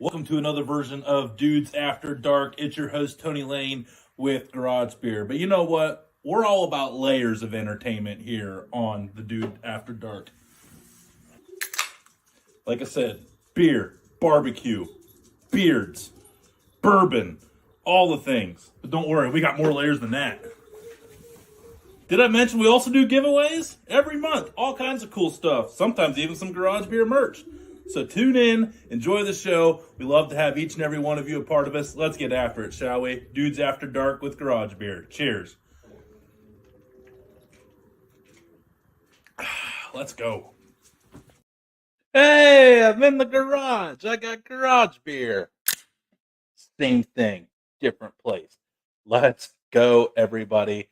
Welcome to another version of Dudes After Dark. It's your host, Tony Lane, with Garage Beer. But you know what? We're all about layers of entertainment here on the Dude After Dark. Like I said, beer, barbecue, beards, bourbon, all the things. But don't worry, we got more layers than that. Did I mention we also do giveaways? Every month, all kinds of cool stuff. Sometimes even some Garage Beer merch. So tune in, enjoy the show. We love to have each and every one of you a part of us. Let's get after it, shall we? Dudes After Dark with Garage Beer. Cheers. Let's go. Hey, I'm in the garage. I got Garage Beer. Same thing, different place. Let's go, everybody.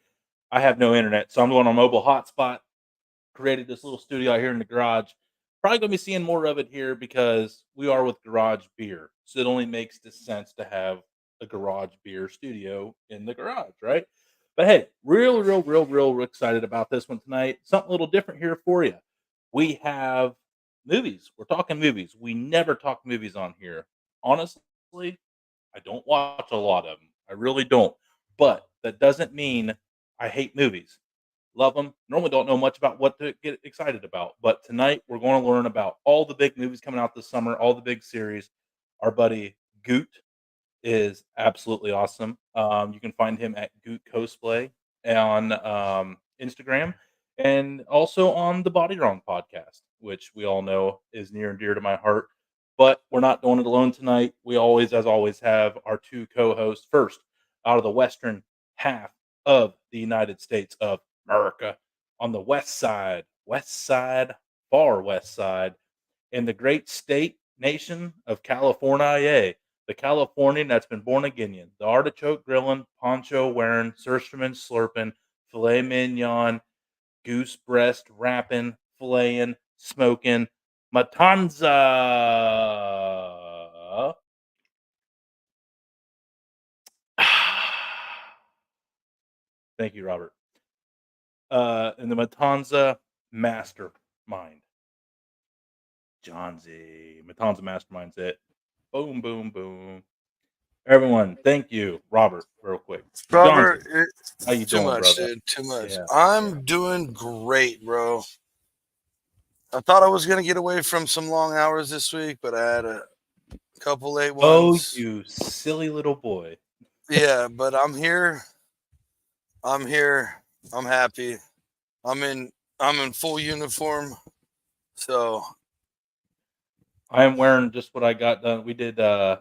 I have no internet, so I'm going on mobile hotspot. Created this little studio out here in the garage. Probably going to be seeing more of it here because we are with Garage Beer. So it only makes sense to have a Garage Beer studio in the garage, right? But hey, real excited about this one tonight. Something a little different here for you. We have movies. We're talking movies. We never talk movies on here. Honestly, I don't watch a lot of them. I really don't. But that doesn't mean I hate movies. Love them. Normally don't know much about what to get excited about. But tonight we're going to learn about all the big movies coming out this summer, all the big series. Our buddy Gute is absolutely awesome. You can find him at Gute Cosplay on Instagram and also on the Body Wrong podcast, which we all know is near and dear to my heart. But we're not doing it alone tonight. We always, as always, have our two co-hosts. First, out of the western half of the United States of America, on the west side, far west side, in the great state nation of California, the Californian that's been born again, the artichoke grilling, poncho wearing, sursterman slurping, filet mignon, goose breast wrapping, filleting, smoking, Matanza. Thank you, Robert. And the Matanza Mastermind. John Z. Matanza Mastermind's it. Boom, boom, boom. Everyone, thank you, Robert. Real quick, Robert, how you too doing, much, brother? dude. Too much. Yeah, I'm doing great, bro. I thought I was gonna get away from some long hours this week, but I had a couple late Oh, ones. you silly little boy. Yeah, but I'm here. I'm here. I'm happy. I'm in full uniform. So I am wearing just what I got done. We did the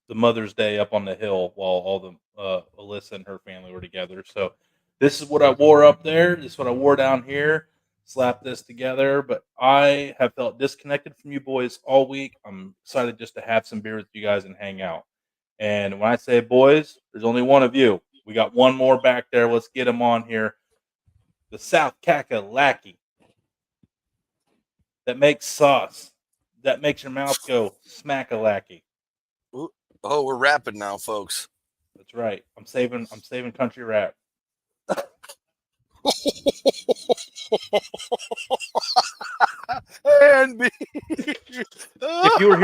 Mother's Day up on the hill while all the Alyssa and her family were together. So this is what I wore up there. This is what I wore down here. Slap this together. But I have felt disconnected from you boys all week. I'm excited just to have some beer with you guys and hang out. And when I say boys, there's only one of you. We got one more back there. Let's get him on here. The South Kakalaki that makes sauce, that makes your mouth go smack-a-lacky. oh, we're rapping now, folks. That's right. I'm saving country rap. And me. If you were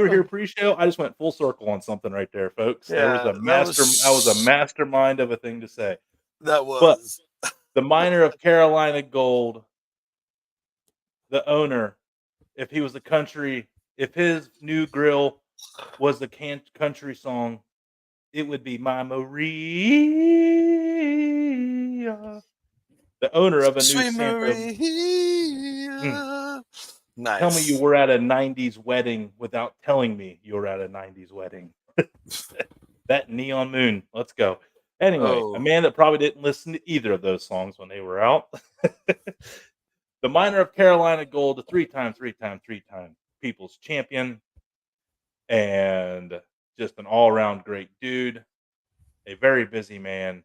here pre-show, I just went full circle on something right there, folks. There was Yeah, that was a mastermind of a thing to say. That But was. the miner of Carolina Gold, the owner, if his new grill was the country song, it would be My Maria. The owner of a new Sweet Santa. Maria. Nice. Tell me you were at a 90s wedding without telling me you were at a 90s wedding. That Neon Moon. Let's go. Anyway, a man that probably didn't listen to either of those songs when they were out. The miner of Carolina Gold, a three-time people's champion, and just an all-around great dude. A very busy man,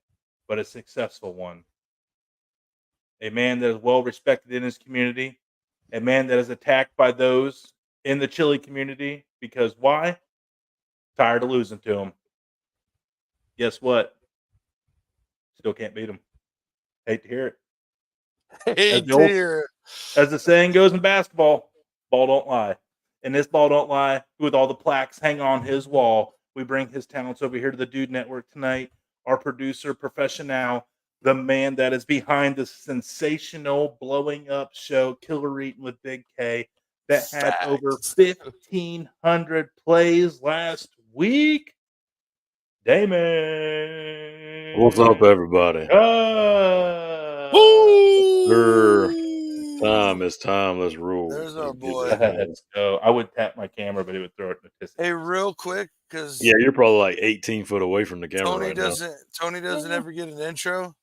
but a successful one. A man that is well respected in his community. A man that is attacked by those in the Chili community because why? Tired of losing to him. Guess what? Still can't beat him. Hate to hear it. Hate to hear it. As the saying goes in basketball ball don't lie. And this ball don't lie with all the plaques hanging on his wall. We bring his talents over here to the Dude Network tonight. Our producer, professional, the man that is behind the sensational blowing up show, Killer Eating with Big K, that had over Facts. 1,500 plays last week. Damon. What's up, everybody? It's time. Let's roll. There's our Let's get boy. this going. Let's go. I would tap my camera, but it would throw it in the piss. Hey, real quick, because Yeah, you're probably like 18 foot away from the camera Tony right doesn't ever get an intro.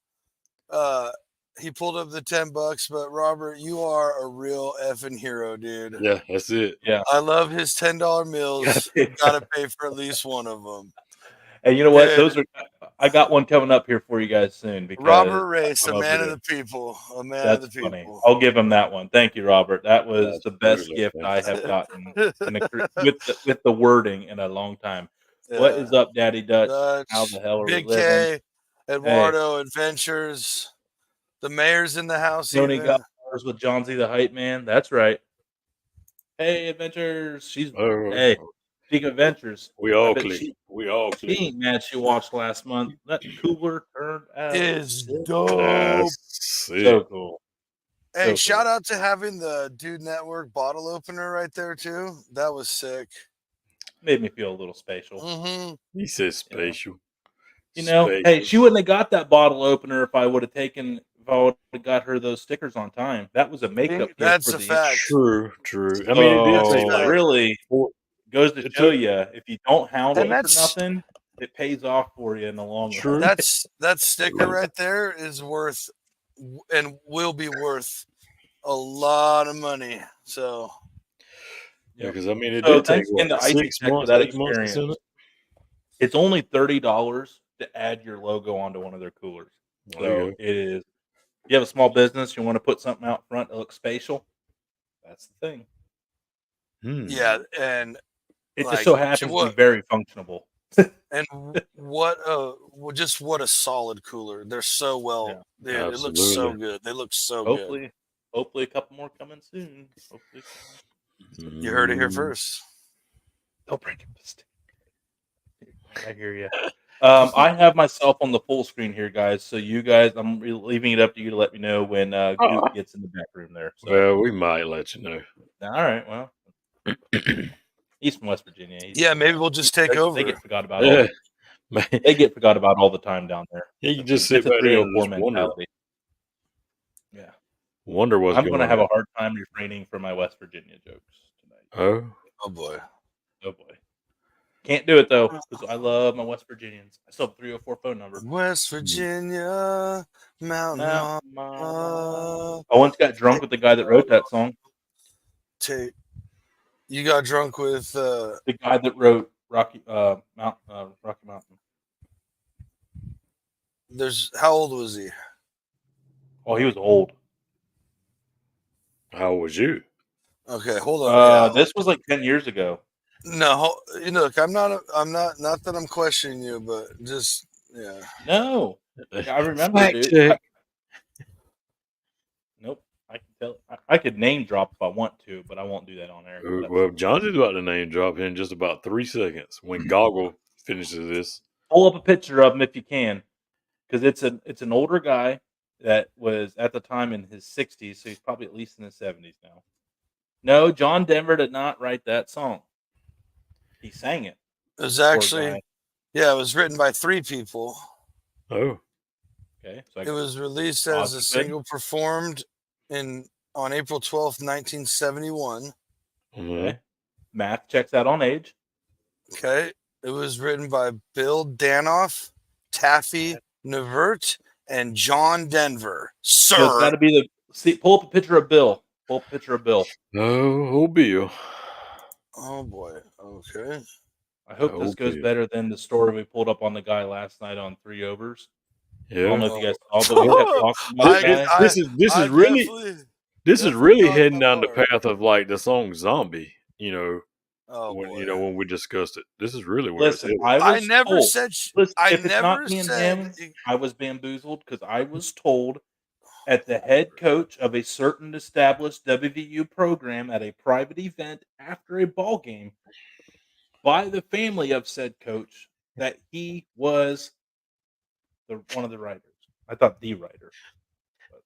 He pulled up the $10, but Robert, you are a real effing hero, dude. now. Yeah, that's it. Yeah. I love his $10 meals. Gotta pay for at least one of them. And you know what? Dude. Those are. I got one coming up here for you guys soon. Because Robert Race, I'm a man over of there. the people. A man That's of the people. funny. I'll give him that one. Thank you, Robert. That was the best Absolutely. gift I have gotten with the wording in a long time. What is up, Daddy Dutch? How the hell are Big we living? K, Eduardo Adventures. The mayor's in the house. Tony even. got ours with John Z the Hype Man. That's right. Hey, Adventures. Hey, speaking of Adventures, We all I bet click. she She ain't mad she watched last month. That cooler turned out Is sick. dope. That's sick. So cool. Hey, So shout out to having the Dude Network bottle opener right there too. That was sick. Made me feel a little spatial. Mm-hmm. He says spatial. You know, hey, she wouldn't have got that bottle opener if I would have got her those stickers on time. That was a makeup gift That's for a the fact. True. I mean, it did take like really goes to it show took- you if you don't hound And me for that's- nothing, it pays off for you in the long True. run. that sticker right there is worth and will be worth a lot of money. So Yeah, because I mean, it So did take thanks again to Icy 6 Tech for months, that 8 months to send experience. it. It's only $30 to add your logo onto one of their coolers. There you So go. it is. You have a small business, you want to put something out front that looks spatial. That's the thing. yeah, and It like, just so happens to be very functional. and what a solid cooler. They're so well. Dude, it looks so Absolutely. good. They look so Hopefully a couple more coming soon. Hopefully. good. You heard it here first. They'll bring it mistake. I hear you. I have myself on the full screen here, guys. So you guys, I'm leaving it up to you to let me know when Gute gets in the back room there. So. Well, we might let you know. All right. Well, he's from West Virginia. Maybe we'll just take over. They get forgot about all. They get forgot about all the time down there. You can just sit It's a back there 304 and just wonder. mentality. Yeah. Wonder what's I'm going going to on. have a hard time refraining from my West Virginia jokes tonight. Oh boy. Can't do it though because I love my West Virginians. I still have a 304 phone number. West Virginia, Mountain Mama. I once got drunk with the guy that wrote that song. You got drunk with the guy that wrote Rocky Mountain. How old was he? Oh, he was old. How old was you? Okay, hold on. This was like 10 years ago. No, look, I'm not that I'm questioning you, but just No, I remember, dude. Nope, I can tell. I could name drop if I want to, but I won't do that on air. Well, John's about to name drop in just about 3 seconds when Goggle finishes this. Pull up a picture of him if you can, because it's an older guy that was at the time in his 60s, so he's probably at least in his 70s now. No, John Denver did not write that song. He sang it. It was actually, it was written by 3 people. Oh. Okay. So it was released as a single performed on April 12th, 1971. Okay. Math checks out on age. Okay. It was written by Bill Danoff, Taffy Nevert, and John Denver. Sir. So it's got to be pull up a picture of Bill. Pull up a picture of Bill. Oh, Bill. Oh, boy. Okay. I hope this goes better than the story we pulled up on the guy last night on 3 Overs. Yeah. I don't know if you guys saw, but we kept talking about that. This is really heading down the path of like the song "Zombie." You know, when we discussed it, this is really where Listen, it's I never told, said. Listen, if it's not me and him, I was bamboozled because I was told at the head coach of a certain established WVU program at a private event after a ball game by the family of said coach that he was one of the writers. I thought the writer.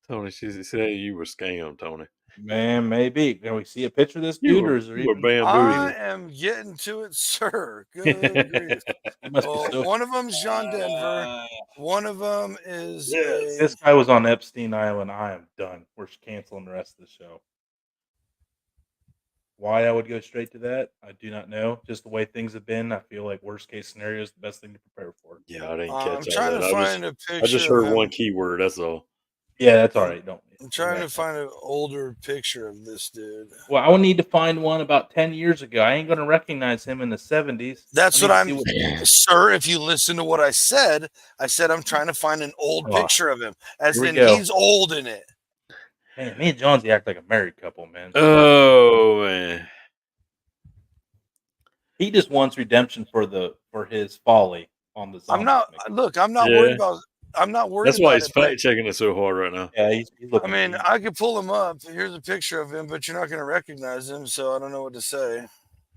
Tony, she said you were scammed, Tony. Man, maybe. Can we see a picture of this You dude, were, or is there you were even? bamboozled. I am getting to it, sir. Good grief. He must be Well, so. one of them's John Denver. One of them is Yes. This guy was on Epstein Island. I am done. We're canceling the rest of the show. Why I would go straight to that, I do not know. Just the way things have been, I feel like worst case scenario is the best thing to prepare for. Yeah, I didn't I'm catch all trying that. to find a I just picture of heard one him. keyword. That's all. Yeah, that's all right. Don't. I'm trying to find an older picture of this dude. Well, I would need to find one about 10 years ago. I ain't going to recognize him in the 70s. That's what I'm, what sir. If you listen to what I said I'm trying to find an old picture of him, as in he's old in it. Man, me and Jonesy act like a married couple, man. Oh man, he just wants redemption for his folly on the zombie. I'm not worried about. I'm not worried. That's why he's fact checking it so hard right now. Yeah, he's looking. I mean, I could pull him up. Here's a picture of him, but you're not going to recognize him, so I don't know what to say.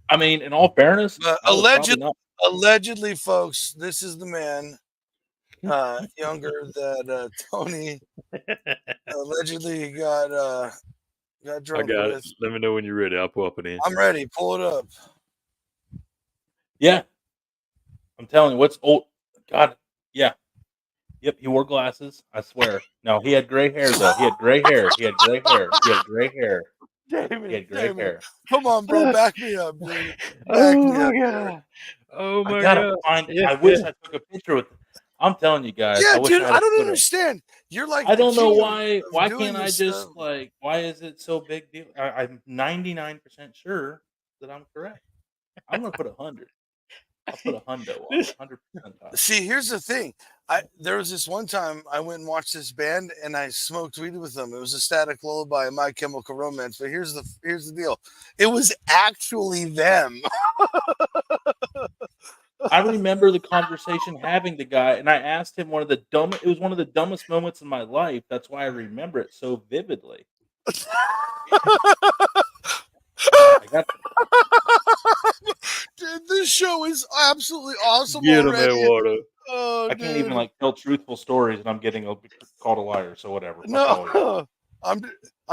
I mean, in all fairness, allegedly, folks, this is the man, younger that Tony allegedly got drunk I got with. it. Let me know when you're ready. I'll pull up an answer. I'm ready. Pull it up. Yeah, I'm telling you, what's old? God, yeah. Yep, he wore glasses. I swear. No, he had gray hair though. He had gray hair. He had gray hair. He had gray hair. Damn He had gray hair. Come on, bro. Back me up, dude. Back me up, God. Oh my I gotta God. find. I wish I took a picture with. I'm telling you guys. Yeah, I wish dude. I don't understand. You're like. I don't know why. Why Can't I just stuff. like? Why is it so big deal? I'm 99% sure that I'm correct. I'm gonna put 100. I'll put a hundo on 100%. See, here's the thing. There was this one time I went and watched this band and I smoked weed with them. It was a Static Lullaby and My Chemical Romance. But here's the deal. It was actually them. I remember the conversation having the guy, and I asked him it was one of the dumbest moments in my life. That's why I remember it so vividly. Dude, this show is absolutely awesome. Get him that water. Oh, I can't even tell truthful stories, and I'm getting called a liar. So whatever. No, I'm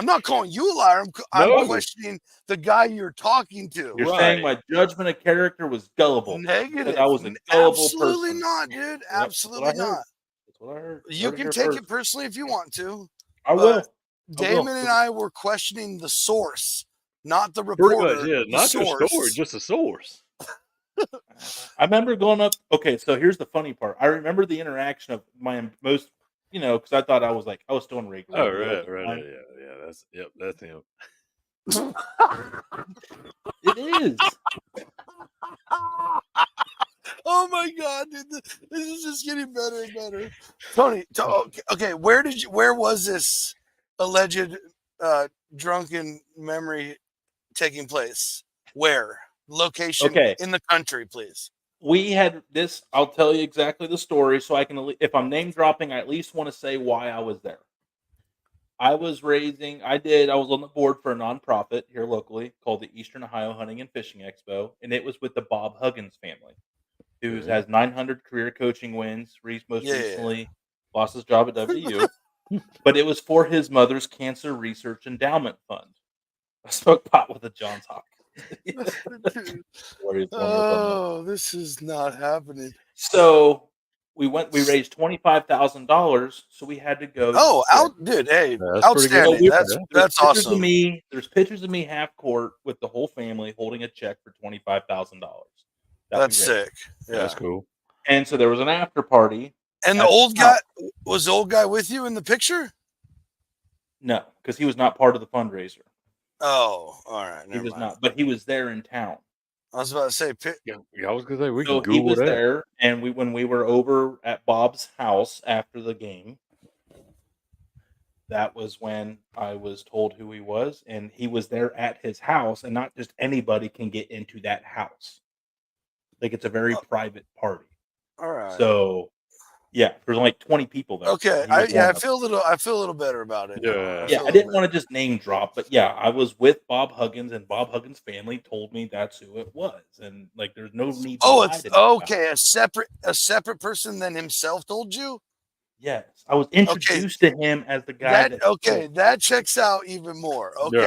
not calling you a liar. I'm questioning the guy you're talking to. You're saying my judgment of character was gullible. Negative. I was a gullible Absolutely person. not, dude. Absolutely not. That's what I heard. You can take it personally if you want to. I will. Damon and I were questioning the source, not the reporter. Pretty much, yeah, not your story, just the source. I remember going up. Okay, so here's the funny part. I remember the interaction of my most, because I thought I was still in regular. Oh, right, yeah, that's him. It is. Oh my God, dude, this is just getting better and better. Tony, okay, where was this alleged drunken memory taking place? Where? Location in the country, please. We had this. I'll tell you exactly the story, so I can. If I'm name dropping, I at least want to say why I was there. I was on the board for a nonprofit here locally called the Eastern Ohio Hunting and Fishing Expo, and it was with the Bob Huggins family, who has 900 career coaching wins. Recently lost his job at WU, but it was for his mother's cancer research endowment fund. I smoked pot with a Johns Hopkins. Oh, this is not happening. So we raised $25,000, so we had to go. Oh, dude, hey, outstanding. That's awesome. There's pictures of me half court with the whole family holding a check for $25,000. That's sick. Yeah, that's cool. And so there was an after party. And the old guy with you in the picture? No, because he was not part of the fundraiser. Oh, all right. He was not, but he was there in town. I was about to say, I was gonna say we can Google he was that. there, and when we were over at Bob's house after the game, that was when I was told who he was, and he was there at his house, and not just anybody can get into that house. Like it's a very private party. All right. So Yeah, there's like 20 people there. Okay, He was one I of them. feel a little better about it. Yeah. Yeah, I didn't want to just name drop, but yeah, I was with Bob Huggins, and Bob Huggins' family told me that's who it was, and like, there's no need to Oh, lie it's to me about it. okay. A separate person than himself told you. Yes, I was Okay, introduced to him as the guy that. that checks out even more. Okay,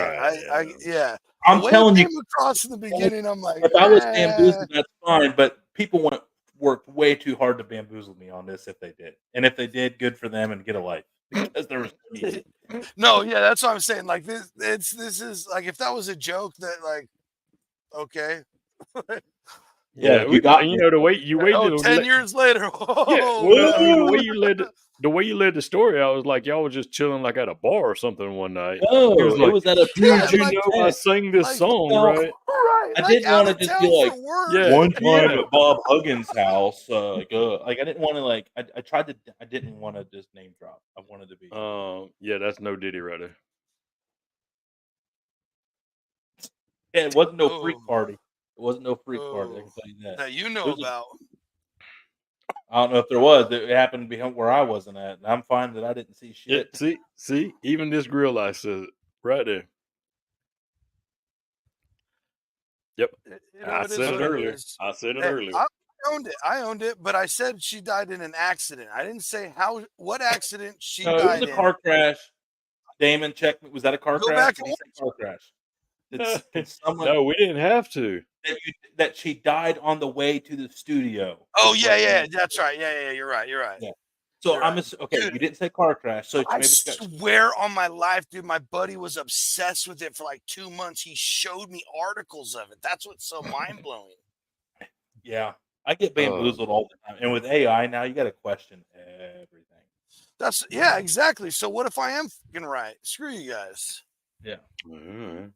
Yeah. The I'm way it telling you, came across in the beginning, I'm like, if I was bamboozled, that's fine, but people worked way too hard to bamboozle me on this if they did. And if they did, good for them and get a life because there was no need. no, yeah, that's what I'm saying. Like this is like if that was a joke, that like, okay, Yeah, you got and me. you know the way you waited. 10 years later, Yeah, oh well, I mean no. the way you led the story, I was like y'all was just chilling like at a bar or something one night. He No, was it like, was at a "Dude, Yeah, you private like, know I event. sang this like, song, Well, right?" right, I like didn't out wanna of just town be like, for work. Yeah. one time Yeah. at Bob Huggins' house, like, I didn't wanna, like, I tried to I didn't wanna just name drop. I wanted to be Yeah, that's no Diddy right there. yeah, it wasn't no freak Oh, party. It wasn't no freak party, I oh, can tell you that. that you It know was a about. I don't know if there was. It happened to be where I wasn't at, and I'm fine that I didn't see Yeah, shit. see, even this grill light says it right there. Yep, You know, I it is said it what it earlier. is. I said it Hey, earlier. I I owned it, but I said she died in an accident. I didn't say what accident she No, it was died a in. car crash. Damon, check me. Was that a car Go crash? back Did and he say car crash? No, Did someone no, we didn't have to. that she died on the way to the studio Oh, is yeah, what yeah, Damon that's said. right. Yeah, you're right. Yeah. So You're right. okay, Dude, you didn't say car crash, so I maybe it's got swear on my life, dude, my buddy was obsessed with it for like 2 months. He showed me articles of it. That's what's so mind-blowing. yeah. I get Oh, bamboozled all the time. And with AI now, you gotta question everything. Yeah, exactly. So what if I am fucking right? Screw you guys. Yeah. alright.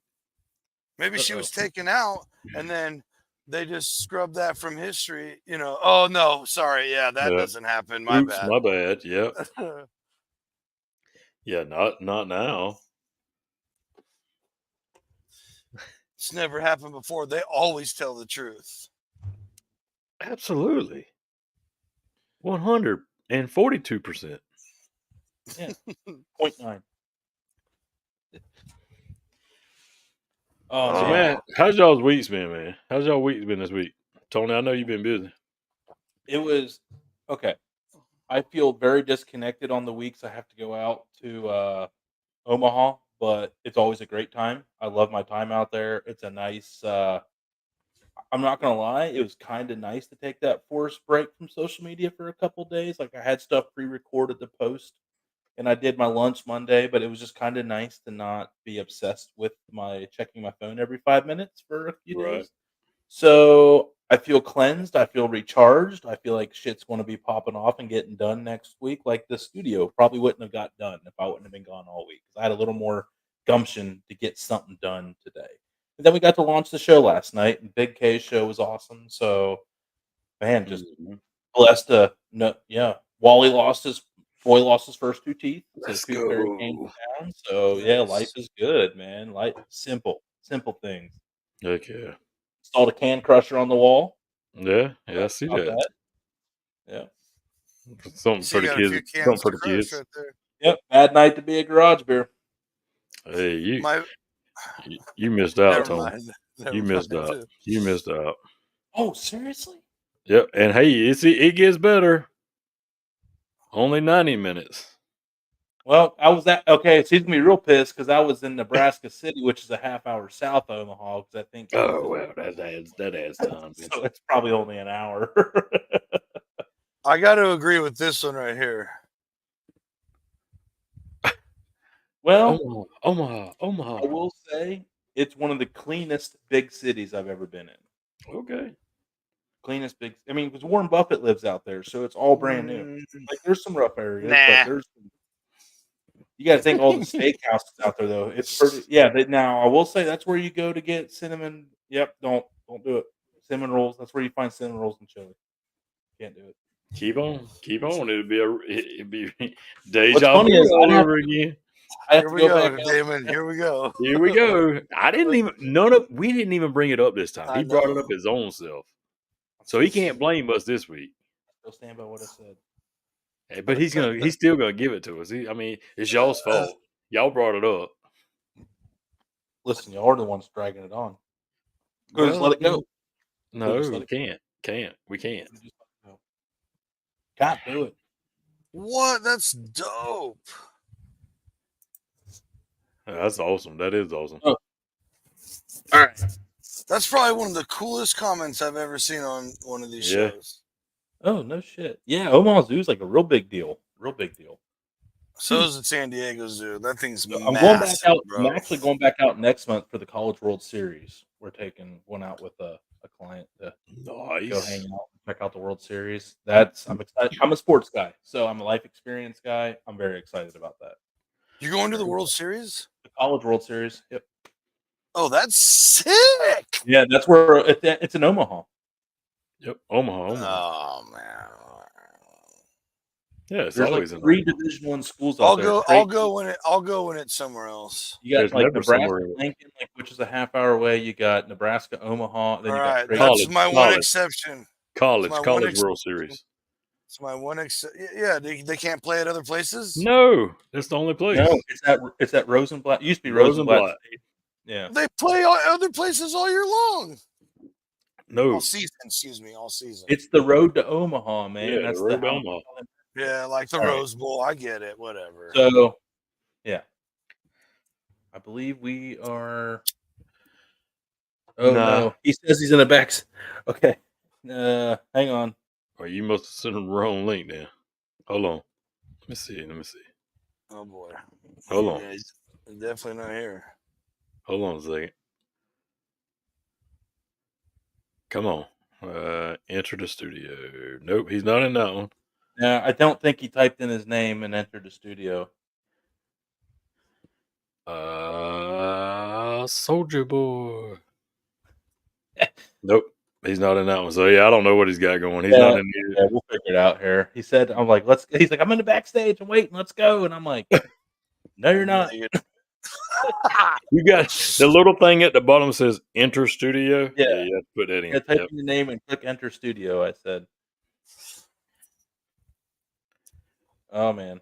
Maybe she Uh-oh. was taken out and then they just scrubbed that from history, you know. Oh no, sorry. Yeah, that Yeah. doesn't happen. My Oops, bad. my bad. Yep. Yeah, not now. It's never happened before. They always tell the truth. Absolutely. 142%. Yeah. 0.9. Oh So, man. man, how's y'all's weeks been, man? How's y'all weeks been this week? Tony, I know you've been busy. It was okay. I feel very disconnected on the weeks I have to go out to Omaha, but it's always a great time. I love my time out there. It's a nice I'm not gonna lie, it was kinda nice to take that forced break from social media for a couple days. Like, I had stuff pre-recorded to post, and I did my lunch Monday, but it was just kinda nice to not be obsessed with my checking my phone every 5 minutes for a few Right. days. So, I feel cleansed, I feel recharged, I feel like shit's gonna be popping off and getting done next week. Like, the studio probably wouldn't have got done if I wouldn't have been gone all week, 'cause I had a little more gumption to get something done today. And then we got to launch the show last night, and Big K's show was awesome, so, man, just Mhm. blessed to no yeah, Wally lost his boy lost his first 2 teeth, so Let's tooth fairy came go. to town, so, yeah, life Nice. is good, man, life simple things. Heck yeah. Installed a can crusher on the wall. Yeah, I see Not that. bad. Yeah. Something So for you the got a kids. few Something cans for to the crush kids. right there. Yep, bad night to be a garage beer. Hey, My you missed out, Never Tony. mind. Never You missed out. mind. You missed out. Oh, seriously? Yep. And hey, it gets better. Only 90 minutes. Well, I was at okay, so he's gonna be real pissed because I was in Nebraska City, which is a half hour south of Omaha, because I think he was Oh in well, that adds time. so it's probably only an hour. I got to agree with this one right here. Well, Omaha. I will say it's one of the cleanest big cities I've ever been in. Okay. Cleanest big I mean, because Warren Buffett lives out there, so it's all brand new. Like, there's some rough areas, but Nah. there's you gotta think all the steakhouses out there, though. It's pretty yeah, but now I will say that's where you go to get cinnamon yep, don't do it. Cinnamon rolls, that's where you find cinnamon rolls and chili. Can't do it. Keep on. It'd be What's deja funny vu is all over again. I have Here to we go back go, out Damon. Here we go. Here we go. We didn't even bring it up this time. I He brought it know. up his own self. I'm So still he can't blame us this week. still stand by what I said. But he's still gonna give it to us. I mean, it's y'all's fault. Y'all brought it up. Listen, y'all are the ones dragging it on. Well, Just let it go. No, we can't. We can't. Can't do it. What? That's dope. That's awesome. That is awesome. Oh. All right. That's probably one of the coolest comments I've ever seen on one of these shows. Oh, no shit. Yeah, Omaha Zoo is like a real big deal. So is the San Diego Zoo. That thing's I'm massive, going back out. bro. I'm actually going back out next month for the College World Series. We're taking one out with a client to go hang out and check out the World Series. I'm excited. I'm a sports guy, so I'm a life experience guy. I'm very excited about that. You're going to the World Series? The College World Series. Yep. Oh, that's sick. Yeah, that's where it's in Omaha. Yep, Omaha. Oh man. Yeah, it's There's always like 3 Division I schools out there. I'll go when it's somewhere else. You got There's like never Nebraska, somewhere- Lincoln, which is a half hour away. You got Nebraska, Omaha. Then All you right, got that's my one exception. College my World Series. It's my one Yeah, they can't play at other places. No, that's the only place. No, it's at Rosenblatt. It used to be Rosenblatt State. Yeah, they play other places all year long. No, all season. Excuse me, all season. It's the road to Omaha, man. Yeah, That's the road to Omaha. Yeah, like the Rose Bowl. I get it. Whatever. So, yeah, I believe we are. Oh no, he says he's in the back. Okay, hang on. Oh, you must have sent him the wrong link then. Hold on. Let me see. Oh boy. Hold on. He's definitely not here. Hold on a second. Come on. Enter the studio. Nope, he's not in that one. Yeah, I don't think he typed in his name and entered the studio. Soldier Boy. Nope, he's not in that one. So yeah, I don't know what he's got going. He's not in here. Yeah, we'll figure it out here. He said, "I'm like, let's." He's like, "I'm in the backstage. I'm waiting. Let's go." And I'm like, "No, you're not." You got the little thing at the bottom says "Enter Studio." Yeah, you have to put that in. Type in your name and click Enter Studio. I said. Oh man.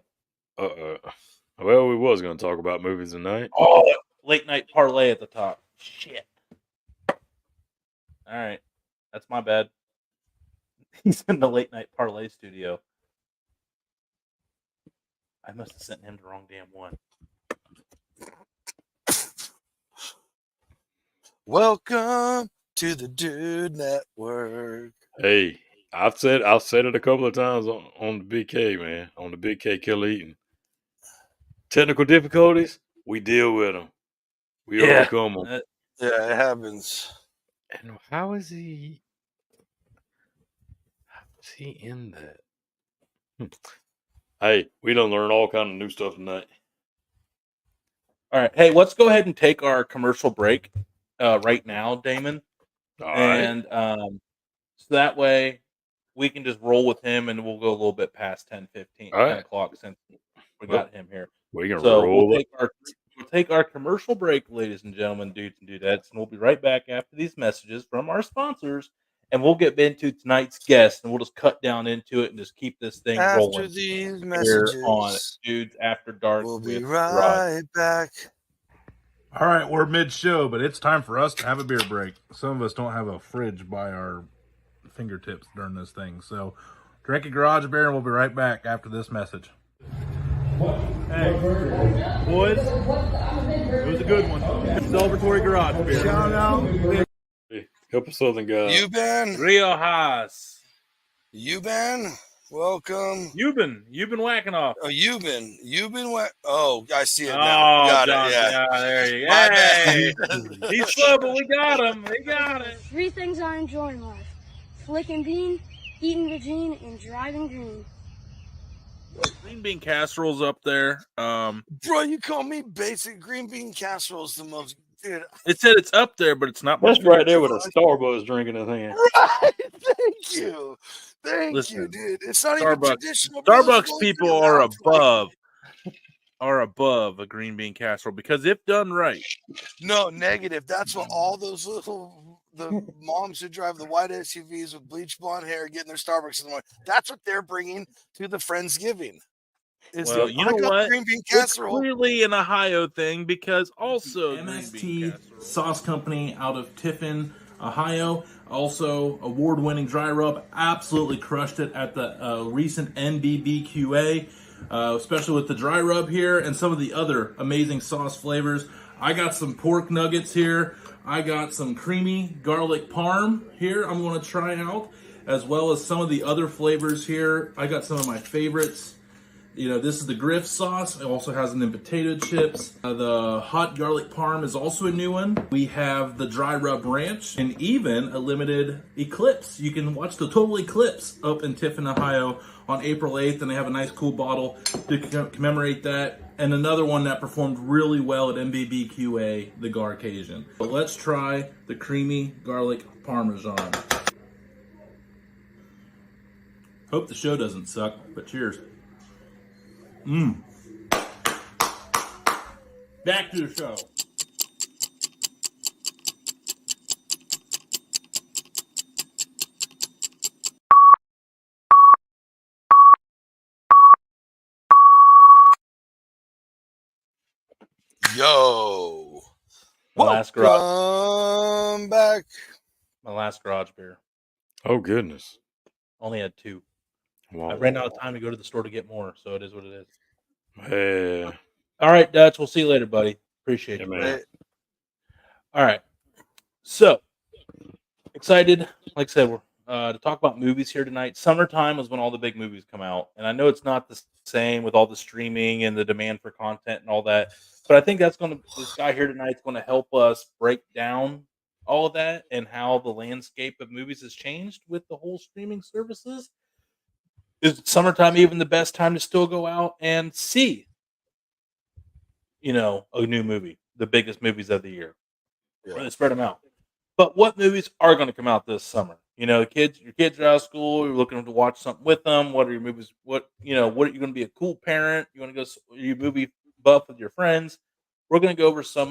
Well, we was going to talk about movies tonight. Oh, late night parlay at the top. Shit. All right, that's my bad. He's in the late night parlay studio. I must have sent him the wrong damn one. Welcome to the Dude Network. Hey, I've said it a couple of times on the Big K, man. On the Big K Killer Eating. Technical difficulties, we deal with them. We overcome them. Yeah, it happens. And how is he in that? Hey, we done learn all kind of new stuff tonight. All right. Hey, let's go ahead and take our commercial break right now, Damon. All right. And so that way we can just roll with him and we'll go a little bit past 10 o'clock since we got him here. We're going to roll. We'll take our commercial break, ladies and gentlemen, dudes and dudettes, and we'll be right back after these messages from our sponsors, and we'll get into tonight's guest, and we'll just cut down into it and just keep this thing rolling. After these messages, here on Dudes After Dark. We'll be right back. All right, we're mid-show, but it's time for us to have a beer break. Some of us don't have a fridge by our fingertips during this thing, so drink a garage beer, and we'll be right back after this message. Hey, boys, it was a good one. Celebratory garage beer. Shout out. Hey, couple Southern guys. Riojas. Euban, welcome. You've been whacking off. Oh, oh, I see it Oh, now. Got John, it. Yeah. there you go. My Hey, bad. he's slow, but we got him. We got it. 3 things I enjoy in life: flicking bean, eating vagine, and driving green. Green bean casserole's up there. Bro, you call me basic. Green bean casserole is the most. Dude. It said it's up there, but it's not. That's right there with a Starbucks drink in his hand. Right. Thank you. Thank you, dude. It's not even traditional. Starbucks people are above a green bean casserole because if done right. No, negative. That's what all those little the moms who drive the white SUVs with bleach blonde hair getting their Starbucks in the morning. That's what they're bringing to the Friendsgiving. Well, you I know got what? green bean It's casserole. clearly an Ohio thing because also green bean MST casserole. Sauce Company out of Tiffin, Ohio. Also, award-winning dry rub. Absolutely crushed it at the recent NBBQA, especially with the dry rub here and some of the other amazing sauce flavors. I got some pork nuggets here. I got some creamy garlic parm here I'm going to try out, as well as some of the other flavors here. I got some of my favorites. You know, this is the Griff sauce. It also has it in potato chips. The hot garlic parm is also a new one. We have the dry rub ranch and even a limited eclipse. You can watch the total eclipse up in Tiffin, Ohio on April 8th, and they have a nice cool bottle to commemorate that. And another one that performed really well at MBBQA, the Garcasian. But let's try the creamy garlic parmesan. Hope the show doesn't suck, but cheers. Back to the show. Yo. My last garage, Welcome back. my last garage beer. Oh goodness! Only had 2. Wow. I ran out of time to go to the store to get more, so it is what it is. Yeah, All right, Dutch. We'll see you later, buddy. Appreciate yeah, you. man. Brother. All right. So excited, like I said, we're to talk about movies here tonight. Summertime is when all the big movies come out, and I know it's not the same with all the streaming and the demand for content and all that. But I think this guy here tonight is going to help us break down all of that and how the landscape of movies has changed with the whole streaming services. Is summertime even the best time to still go out and see, a new movie, the biggest movies of the year? Yeah. Really spread them out. But what movies are going to come out this summer? Your kids are out of school. You're looking to watch something with them. What are your movies? What are you going to be a cool parent? You want to go? You movie buff with your friends? We're going to go over some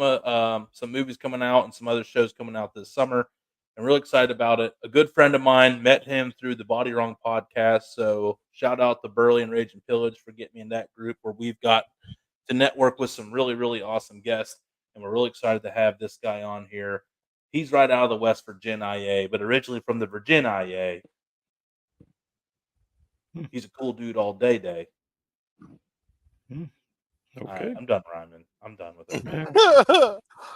movies coming out and some other shows coming out this summer. I'm really excited about it. A good friend of mine, met him through the Body Wrong podcast. So shout out to Burley and Rage and Pillage for getting me in that group where we've got to network with some really, really awesome guests. And we're really excited to have this guy on here. He's right out of the West Virginia IA, but originally from the Virginia IA. He's a cool dude all day. Okay. I'm done rhyming. I'm done with it.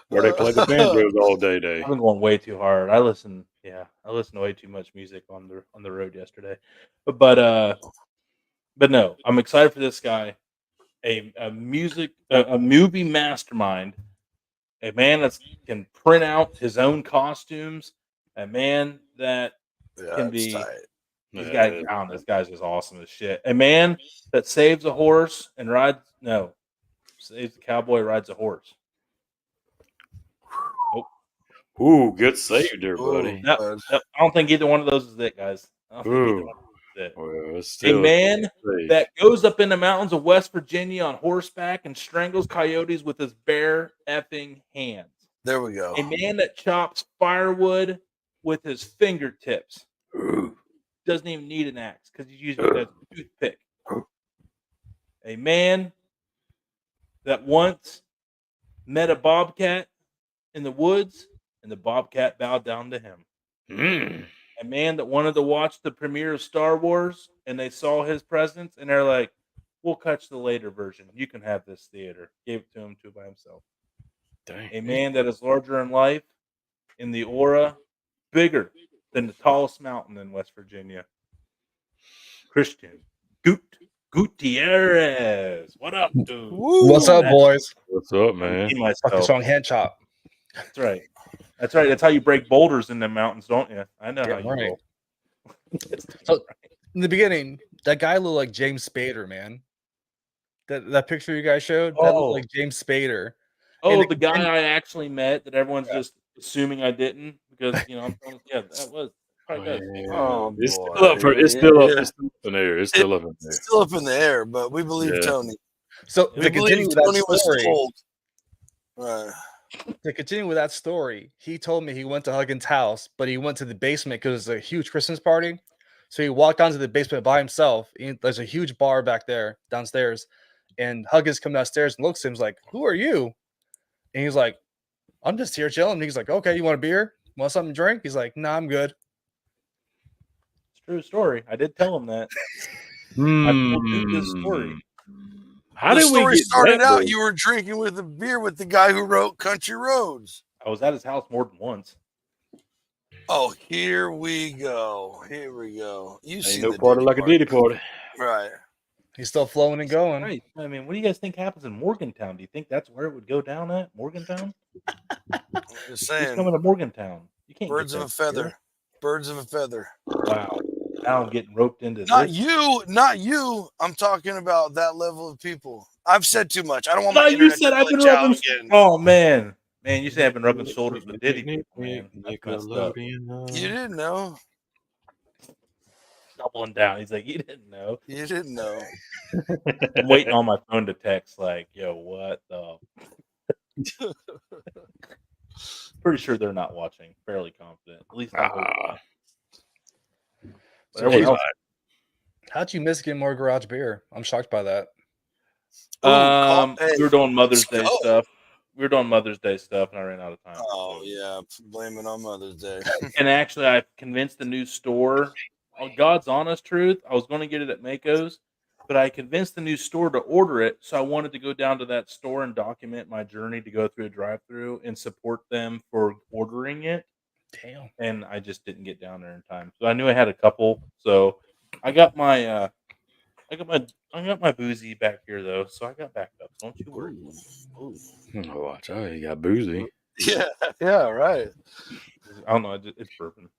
Where they play the banjos all day. I've been going way too hard. I listened to way too much music on the road yesterday. But no, I'm excited for this guy. A movie mastermind, a man that can print out his own costumes, a man that can be. Tight. This guy's just awesome as shit. A man that saves a horse and saves a cowboy, rides a horse. Nope. Ooh, good save there, buddy. No, I don't think either one of those is it, guys. I don't think either one of those is it. Well, it's still A man that goes up in the mountains of West Virginia on horseback and strangles coyotes with his bare effing hands. There we go. A man that chops firewood with his fingertips. Doesn't even need an axe because he's using it as a toothpick. A man that once met a bobcat in the woods and the bobcat bowed down to him. A man that wanted to watch the premiere of Star Wars and they saw his presence and they're like, we'll catch the later version. You can have this theater. Gave it to him by himself. Dang. A man that is larger in life, in the aura, bigger than the tallest mountain in West Virginia. Christian Gutierrez. What up, dude? What's up, boys? What's up, man? Fucking song Hand Chop. That's right. That's how you break boulders in the mountains, don't you? I know how you right. roll. So, in the beginning, that guy looked like James Spader, man. That picture you guys showed, that looked like James Spader. The guy I actually met that everyone's just assuming I didn't because that was probably does. It's still up it's still up in the air. It's still up in there. It's still up in the air, but we believe Tony. So We to believe continue Tony that was story, told. Right. to continue with that story, he told me he went to Huggins' house, but he went to the basement because it was a huge Christmas party. So he walked down to the basement by himself. There's a huge bar back there downstairs. And Huggins comes downstairs and looks at him. He's like, "Who are you?" And he's like, "I'm just here chilling." And he's like, "Okay, you want a beer? Want something to drink?" He's like, "Nah, I'm good." It's a true story. I did tell him that. I told him this story. How The did we story get started that out. way? You were drinking with a beer with the guy who wrote Country Roads. I was at his house more than once. Oh, here we go. Here we go. You see Ain't no the party Diddy like a Diddy party. Right. He's still flowing and going. Right. I mean, what do you guys think happens in Morgantown? Do you think that's where it would go down at? Morgantown? I'm just Who's saying. coming to Morgantown? You can't Birds get of that a feather. here. Birds of a feather. Wow. Now I'm getting roped into Not this. you. Not you. I'm talking about that level of people. I've said too much. I don't want my No, you internet said to I've been glitch out rubbing. again. Oh man, you said I've been rubbing shoulders with Diddy people, man. That's messed up. You didn't know. Doubling down. He's like, you didn't know. You didn't know. I'm waiting on my phone to text like, yo, what the? Pretty sure they're not watching. Fairly confident. At least I hope not. But So everyone else. how'd you miss getting more garage beer? I'm shocked by that. Hey, We were doing Mother's let's Day go. stuff. We were doing Mother's Day stuff, and I ran out of time. Oh yeah, blame it on Mother's Day. And actually, I convinced the new store. God's honest truth, I was going to get it at Mako's, but I convinced the new store to order it. So I wanted to go down to that store and document my journey to go through a drive-through and support them for ordering it. Damn. And I just didn't get down there in time. So I knew I had a couple. So I got my I got my boozy back here though. So I got backup. Don't you worry. Oh, I tell you, you got boozy. Yeah, right. I don't know. It's bourbon.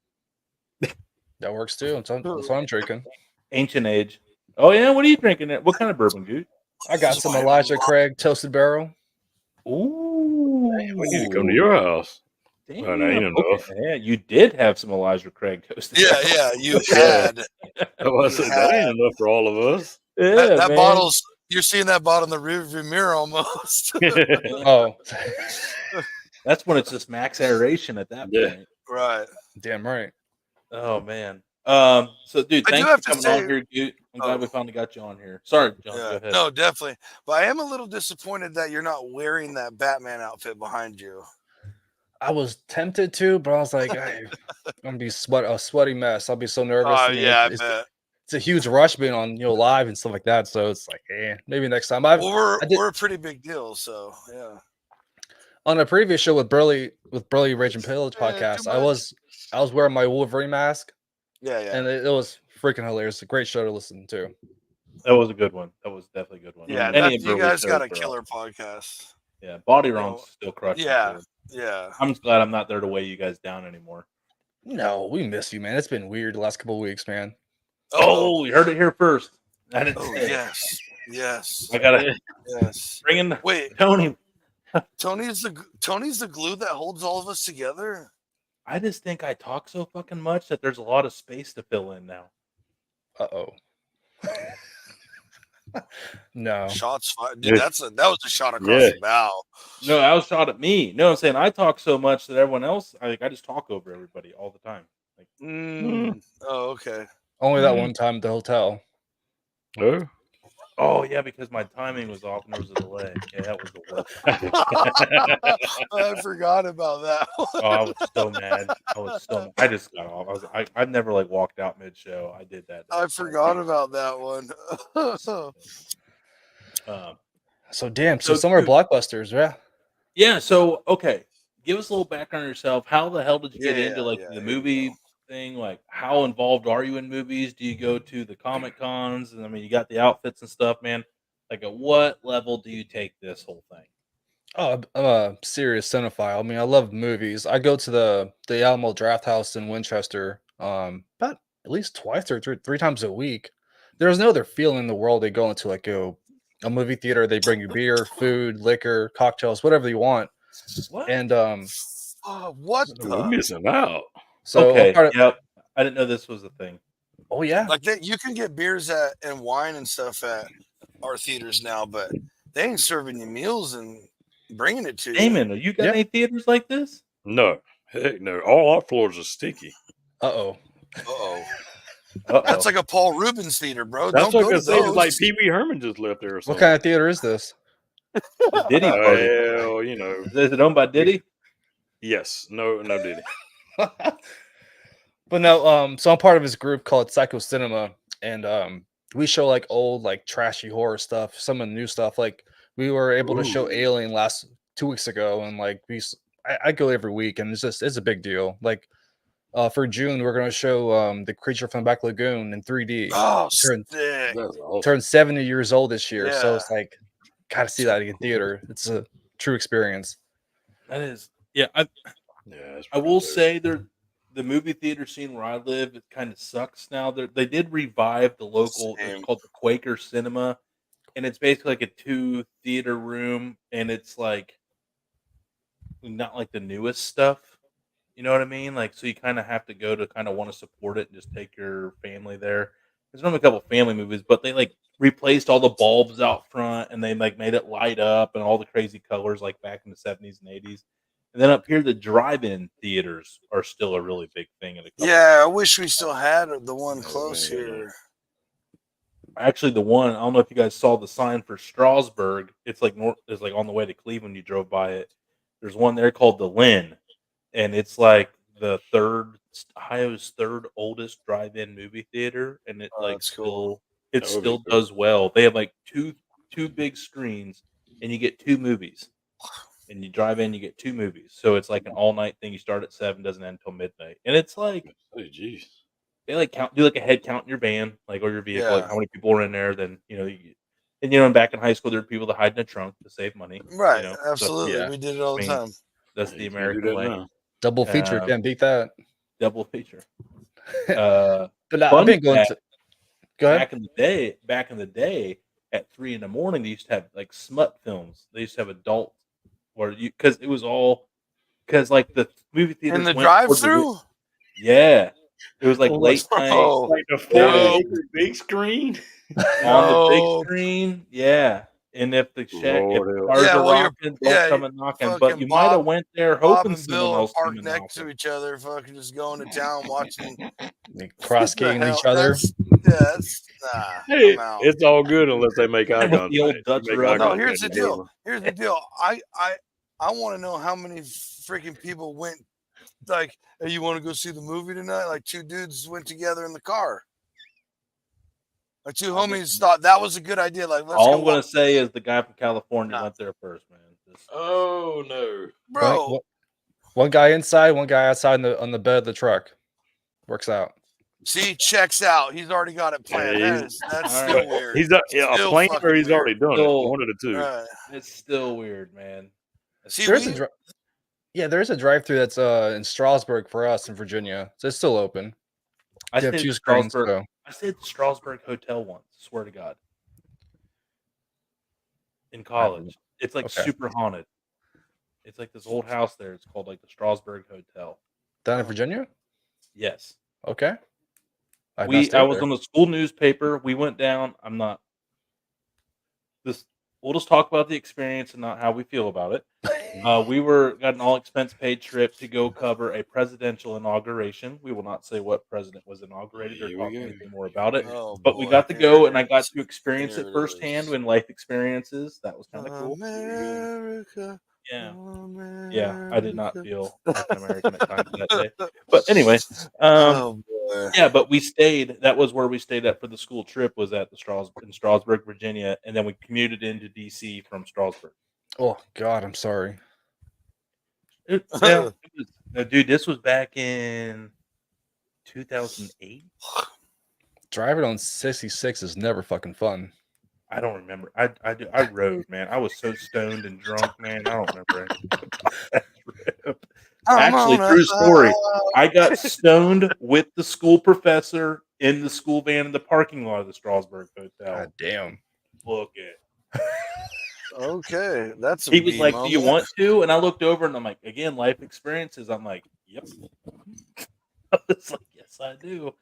That works too. That's what I'm drinking. Ancient age. Oh yeah, what are you drinking? What kind of bourbon, dude? I got some Elijah Craig toasted barrel. Ooh, We need to come to your house. Damn. Well, that ain't enough. Yeah, you did have some Elijah Craig toasted. Yeah, you had. I said, that ain't enough for all of us. Yeah, that man. bottle's. You're seeing that bottle in the rearview mirror almost. Oh, That's when it's just max aeration at that point. Right. damn right. Oh man. So dude, I do thanks have for to coming say- on here, dude. I'm glad we finally got you on here. Sorry, John. Go Yeah. ahead. No, definitely. But I am a little disappointed that you're not wearing that Batman outfit behind you. I was tempted to, but I was like, I'm gonna be a sweaty mess. I'll be so nervous. Oh I mean, yeah, I it's, bet. it's a huge rush being on live and stuff like that. So it's like, maybe next time. Well, I did we're a pretty big deal, so yeah. on a previous show with Burley Rage and Pillage Yeah, podcast. too I was wearing my Wolverine mask, Yeah, yeah. and it was freaking hilarious. A great show to listen to. That was a good one. That was definitely a good one. Yeah, Any of you Burley's guys got a shows were killer awesome. podcast. Yeah, Body Wrong's still crushing. Yeah, too. yeah. I'm just glad I'm not there to weigh you guys down anymore. No, we miss you, man. It's been weird the last couple of weeks, man. Oh, you heard it here first. I didn't Oh, say it. yes. I gotta Yes. bring in Wait, Tony. Tony's the glue that holds all of us together. I just think I talk so fucking much that there's a lot of space to fill in now. Uh-oh. No. Shots fired. Dude, Yeah. that was a shot across the bow. No, I was shot at me. No, I'm saying I talk so much that everyone else, I just talk over everybody all the time. Like, Oh, okay. Only that one time at the hotel. Oh. oh yeah, because my timing was off and there was a delay. Yeah, that was the worst. I forgot about that. Oh, I was so mad. I just got off. I've never like walked out mid show. I did that. I forgot about that one. So damn. So So, summer dude- blockbusters, yeah. Yeah. So okay, give us a little background on yourself. How the hell did you get into like the here we movie go. thing? Like, how involved are you in movies? Do you go to the Comic Cons? And I mean, you got the outfits and stuff, man. Like, at what level do you take this whole thing? Oh, I'm a serious cinephile. I mean, I love movies. I go to the Alamo Draft House in Winchester about at least twice or three times a week. There's no other feeling in the world they go into like a movie theater. They bring you beer, food, liquor, cocktails, whatever you want. What? And What We're the? missing out. so I'm okay. part of- Yep. I didn't know this was a thing. oh yeah, Like that, you can get beers and wine and stuff at our theaters now, but they ain't serving you meals and bringing it to you. Damon, you got Yeah. any theaters like this? No, heck no. All our floors are sticky. Uh-oh. Uh-oh. Uh-oh. That's like a Paul Rubens theater, bro. That's Don't what go I to say. It's like those. Pee Wee Herman just left there or What something. kind of theater is this? The Diddy party. Well, you know. Is it owned by Diddy? Yes. No, Diddy. But no, so I'm part of this group called Psycho Cinema, and we show like old, like trashy horror stuff, some of the new stuff. Like we were able to show Ooh. Alien last 2 weeks ago, and like I go every week, and it's a big deal. Like for June, we're gonna show the Creature from the Black Lagoon in 3D. Oh, Turn sick. That's awesome. turned 70 years old this year, so Yeah. it's like gotta see that in theater. It's a true experience. That is, yeah. I Yeah, I will say the movie theater scene where I live, it kind of sucks now. They did revive the local. It's Same. called the Quaker Cinema, and it's basically like a 2 theater room, and it's like not like the newest stuff. You know what I mean? Like, so you kind of have to go to kind of want to support it and just take your family there. There's only a couple family movies, but they like replaced all the bulbs out front and they like made it light up and all the crazy colors like back in the 70s and 80s. And then up here, the drive-in theaters are still a really big thing. Yeah, I wish we still had the one Oh, close man. here. Actually, the one I don't know if you guys saw the sign for Strasburg. It's like it's like on the way to Cleveland. You drove by it. There's one there called the Lynn, and it's like Ohio's third oldest drive-in movie theater, and it Oh, like that's cool. it That would be still cool. does well. They have like two big screens, and you get 2 movies. And you drive in, you get 2 movies. So it's like an all-night thing. You start at 7, doesn't end until midnight, and it's like Oh, jeez. they like do like a head count in your van, like or your vehicle, like Yeah. how many people are in there. Then and back in high school, there were people that hide in a trunk to save money. Right. So, Absolutely. yeah. We did it all I the mean, time. that's Yeah, the you can't do American that way. now. Double feature, can't beat that. Double feature. But I've Fun been going fact, to. Go ahead. back in the day, at 3 in the morning, they used to have like smut films. They used to have adult, where because it was all because like the movie theaters In the went towards the drive-through? yeah, it was like Oh, late night Oh, Like the no. 40-acre big screen. on the big No. screen, yeah. And if the Lord help. cars Yeah, are well, rocking, don't come and knocking. But fucking you might have Bob- went there Bob hoping and someone Bill are else came parked and next to knocking. each other, fucking just going to town watching. Cross The gating hell? each other. That's Hey, I'm out. it's all good unless they make eye With the contact. old You Dutch make rug. eye No, contact, here's the it's deal. over. Here's the deal. I want to know how many freaking people went. Like, hey, you want to go see the movie tonight? Like 2 dudes went together in the car. Like 2 homies thought that was a good idea. Like, let's All go I'm gonna watch. say is the guy from California Nah. went there first, man. Oh no! Bro, One guy inside, one guy outside on the bed of the truck. Works out. see, checks out. He's already got it planned. Yeah, That's all still right. weird. He's a Still plan fucking or he's weird. already done it. Still- One of the two. Right. It's still weird, man. See, There's we, a there's a drive-through that's in Strasburg for us in Virginia. So it's still open. I They have stayed 2 at screens. Strasburg. So. I stayed at the Strasburg Hotel once. Swear to God. In college, it's like Okay. super haunted. It's like this old house there. It's called like the Strasburg Hotel. Down in Virginia? Yes. Okay. I've not I stayed was there. on the school newspaper. We went down. I'm not. We'll just talk about the experience and not how we feel about it. We got an all expense paid trip to go cover a presidential inauguration. We will not say what president was inaugurated or Here we talk go. anything more about it. oh, But we boy, got to here go, it and I got is. to experience Here it it firsthand is. in life experiences. That was kind of cool. America. Yeah. America. Yeah, I did not feel like an American at times that day. But anyway, Oh boy. yeah, but we stayed. That was where we stayed at for the school trip. Was at in Strasburg, Virginia, and then we commuted into DC from Strasburg. Oh God, I'm sorry. No, dude, this was back in 2008. Driving on 66 is never fucking fun. I don't remember. I rode, man. I was so stoned and drunk, man. I don't remember it. Actually, true story. I got stoned with the school professor in the school van in the parking lot of the Strasburg Hotel. God damn. Look at. Okay, that's a He was B like, "Do you moment. want to?" And I looked over and I'm like, "Again, life experiences." I'm like, "Yep." I was like, "Yes, I do.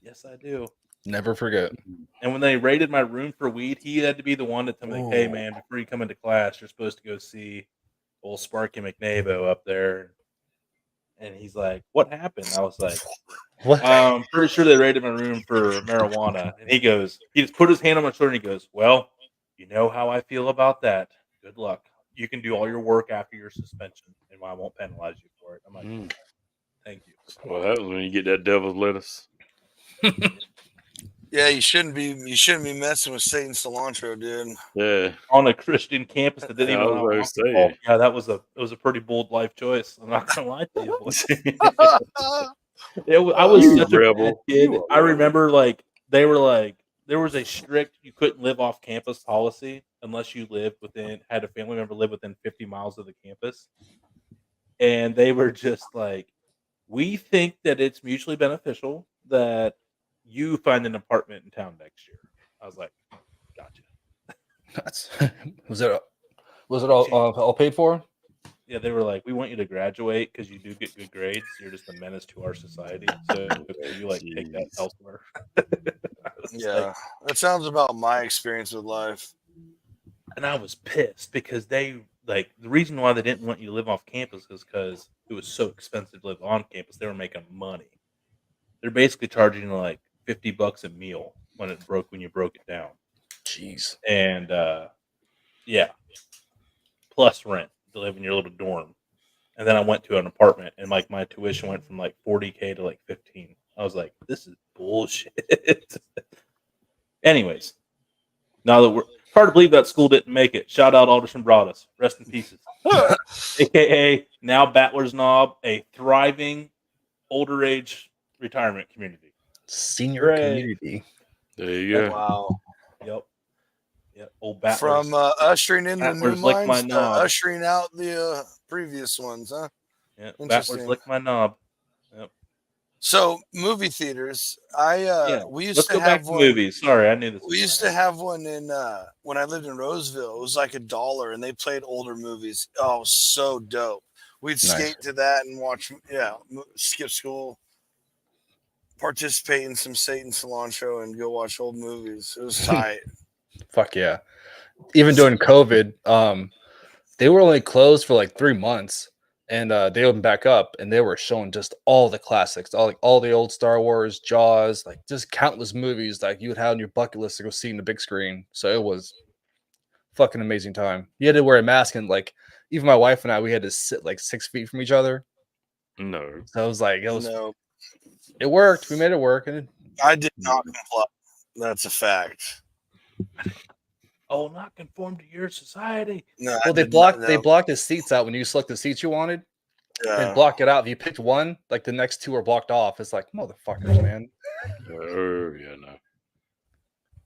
Yes, I do." Never forget. And when they raided my room for weed, he had to be the one to tell me, like, "Hey, Oh. man, before you come into class, you're supposed to go see old Sparky McNabo up there, and he's like, "What happened?" I was like, What? "I'm pretty sure they raided my room for marijuana." And he just put his hand on my shoulder and he goes, "Well, you know how I feel about that. Good luck. You can do all your work after your suspension, and I won't penalize you for it." I'm like, Mm. "Thank you." What happens when you get that devil's lettuce? Yeah, you shouldn't be messing with Satan cilantro, dude. Yeah. On a Christian campus that didn't I even was allow about to alcohol. say. Yeah, it was a pretty bold life choice. I'm not gonna lie to you, boy. I was You such a bad rebel. kid. You a I rebel. remember like they were like there was a strict you couldn't live off campus policy unless you had a family member live within 50 miles of the campus. And they were just like, we think that it's mutually beneficial that you find an apartment in town next year. I was like, gotcha. That's, was it all paid for? Yeah, they were like, we want you to graduate because you do get good grades. You're just a menace to our society. So could you like take that Jeez. elsewhere? I was like, Yeah, that sounds about my experience with life. and I was pissed because the reason why they didn't want you to live off campus is because it was so expensive to live on campus. They were making money. They're basically charging you like $50 a meal when you broke it down. Jeez. And yeah, plus rent to live in your little dorm. And then I went to an apartment and like my tuition went from like 40K to like 15. I was like, this is bullshit. Anyways, now that we're hard to believe that school didn't make it. Shout out Alderson Broadus. Rest in pieces. AKA now Battler's Knob, a thriving older age retirement community. Senior Hooray. community. There you go. Wow. Yep. Yep. Old Battlers. From ushering in the new Battlers lick my minds to knob. ushering out the previous ones, huh? Yeah. Battlers Interesting. lick my knob. Yep. So movie theaters, we used Let's to go back have to one. movies. Sorry, I knew this. We used to have one in when I lived in Roseville. It was like $1, and they played older movies. Oh, so dope! We'd Nice. skate to that and watch. Yeah, skip school, participate in some Satan cilantro, and go watch old movies. It was tight. Fuck yeah. Even during COVID, they were only closed for like 3 months, and they opened back up, and they were showing just all the classics, all the old Star Wars, Jaws, like just countless movies like you would have on your bucket list to go see in the big screen. So it was fucking amazing time. You had to wear a mask, and like even my wife and I, we had to sit like 6 feet from each other. No. So it was like No, it worked. We made it work, and I did not comply. That's a fact. Oh, not conform to your society. No, well, they blocked the seats out when you select the seats you wanted. They block it out. If you picked one, like the next two are blocked off. It's like motherfuckers, man. Oh, yeah, no.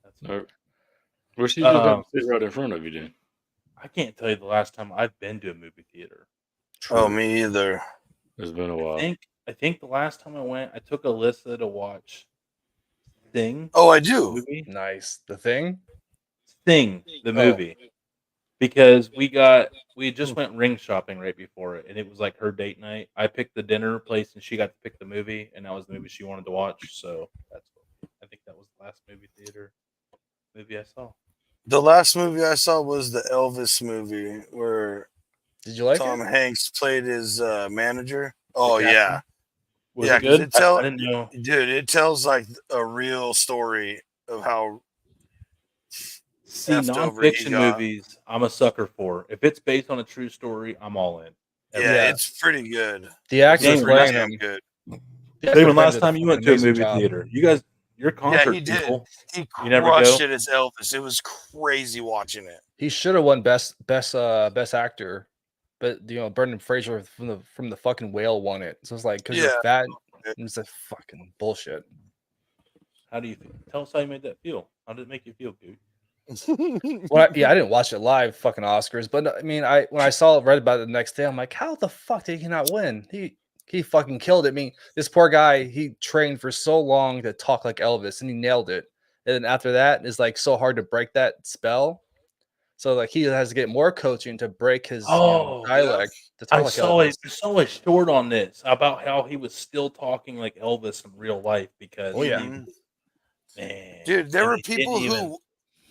That's No. Well, she just didn't sit right in front of you then. I can't tell you the last time I've been to a movie theater. Oh, me either. It's been a while. I think the last time I went, I took Alyssa to watch Thing. Oh, I do. Movie. Nice. The Thing. Thing, the movie. Because we just went ring shopping right before it, and it was like her date night. I picked the dinner place, and she got to pick the movie, and that was the movie she wanted to watch. So I think that was the last movie theater movie I saw. The last movie I saw was the Elvis movie where Did you like Tom it? Hanks played his manager. Oh captain? yeah, Was yeah. it good? I didn't know. dude, it tells like a real story of how. See, effed over he nonfiction got. movies, I'm a sucker for. If it's based on a true story, I'm all in. Yeah, it's pretty good. The actor James playing Damn him. good. David, last time you went to a movie theater, you're concert Yeah, he did. people. He You never crushed go? it as Elvis. It was crazy watching it. He should have won best actor, but Brendan Fraser from the fucking Whale won it. So it's like because you're fat, it's a fucking bullshit. How do you feel? Tell us how you made that feel. How did it make you feel, dude? Well, I didn't watch it live, fucking Oscars, but I mean, when I read about it the next day, I'm like, how the fuck did he not win? He fucking killed it. I mean, this poor guy, he trained for so long to talk like Elvis, and he nailed it. And then after that, it's like so hard to break that spell. So like he has to get more coaching to break his dialect. To talk I like saw Elvis. saw a short on this about how he was still talking like Elvis in real life because man, dude, there were people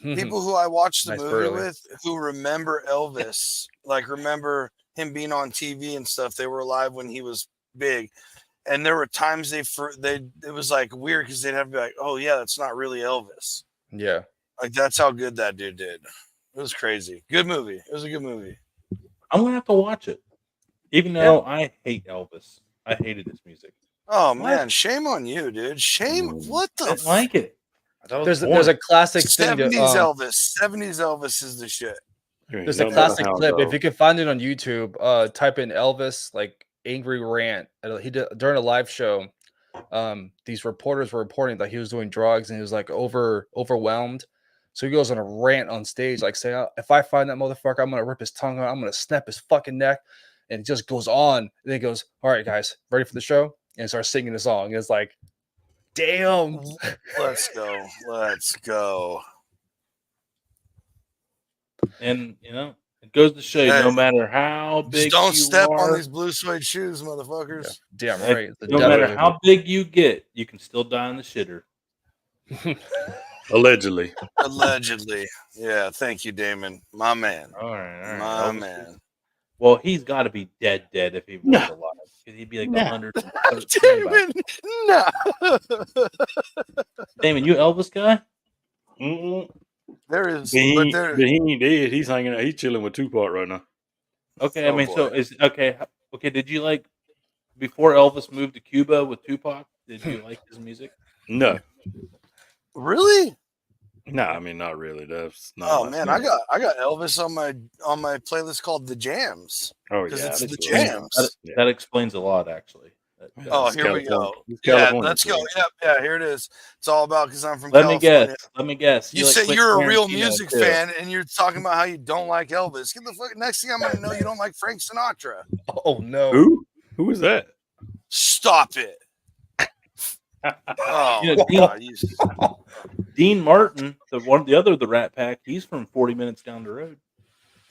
who I watched the movie with who remember Elvis, like remember him being on TV and stuff. They were alive when he was big, and there were times it was like weird because they'd have to be like, oh yeah, that's not really Elvis. Yeah. Like that's how good that dude did. It was crazy. Good movie. It was a good movie. I'm gonna have to watch it, even though I hate Elvis. I hated his music. Oh What? man, shame on you, dude. Shame. What I the didn't like it. There's a classic thing. 70s Elvis. 70s Elvis is the shit. There's a classic clip. If you can find it on YouTube, type in Elvis like angry rant. He did during a live show. These reporters were reporting that he was doing drugs and he was like overwhelmed. So he goes on a rant on stage, like saying, "If I find that motherfucker, I'm gonna rip his tongue out. I'm gonna snap his fucking neck." And it just goes on. And then he goes, "All right, guys, ready for the show?" And starts singing the song. And it's like, damn. Let's go. Let's go. And it goes to show you, Hey, no matter how big Just don't you step are, on these blue suede shoes, motherfuckers. Damn right. The no devil. matter how big you get, you can still die in the shitter. Allegedly. Allegedly. Yeah, thank you, Damon. My man. All right. My Elvis man. Well, he's got to be dead if he was alive, because he'd be like 113. Damon, no. Damon, you Elvis guy? There is, But he but ain't dead. He's hanging out. He's chilling with Tupac right now. Okay, Oh, I mean, boy. so is okay. Did you like before Elvis moved to Cuba with Tupac? Did you like his music? No. really? No, I mean not really. That's not Oh my man, style. I got Elvis on my playlist called The Jams. Oh 'Cause yeah. it's the absolutely. jams. That explains a lot, actually. Oh, It's here we go. California. It's Yeah, California let's go. for you. Yeah, here it is. It's all about because I'm from Let me California. guess. You like say Quentin you're a real Tarantino, music too. fan, and you're talking about how you don't like Elvis. Get the fuck. Next thing I'm gonna know, you don't like Frank Sinatra. Oh no. Who? Who is that? Stop it. Oh, You know, God, Dean Martin, the Rat Pack, he's from 40 minutes down the road.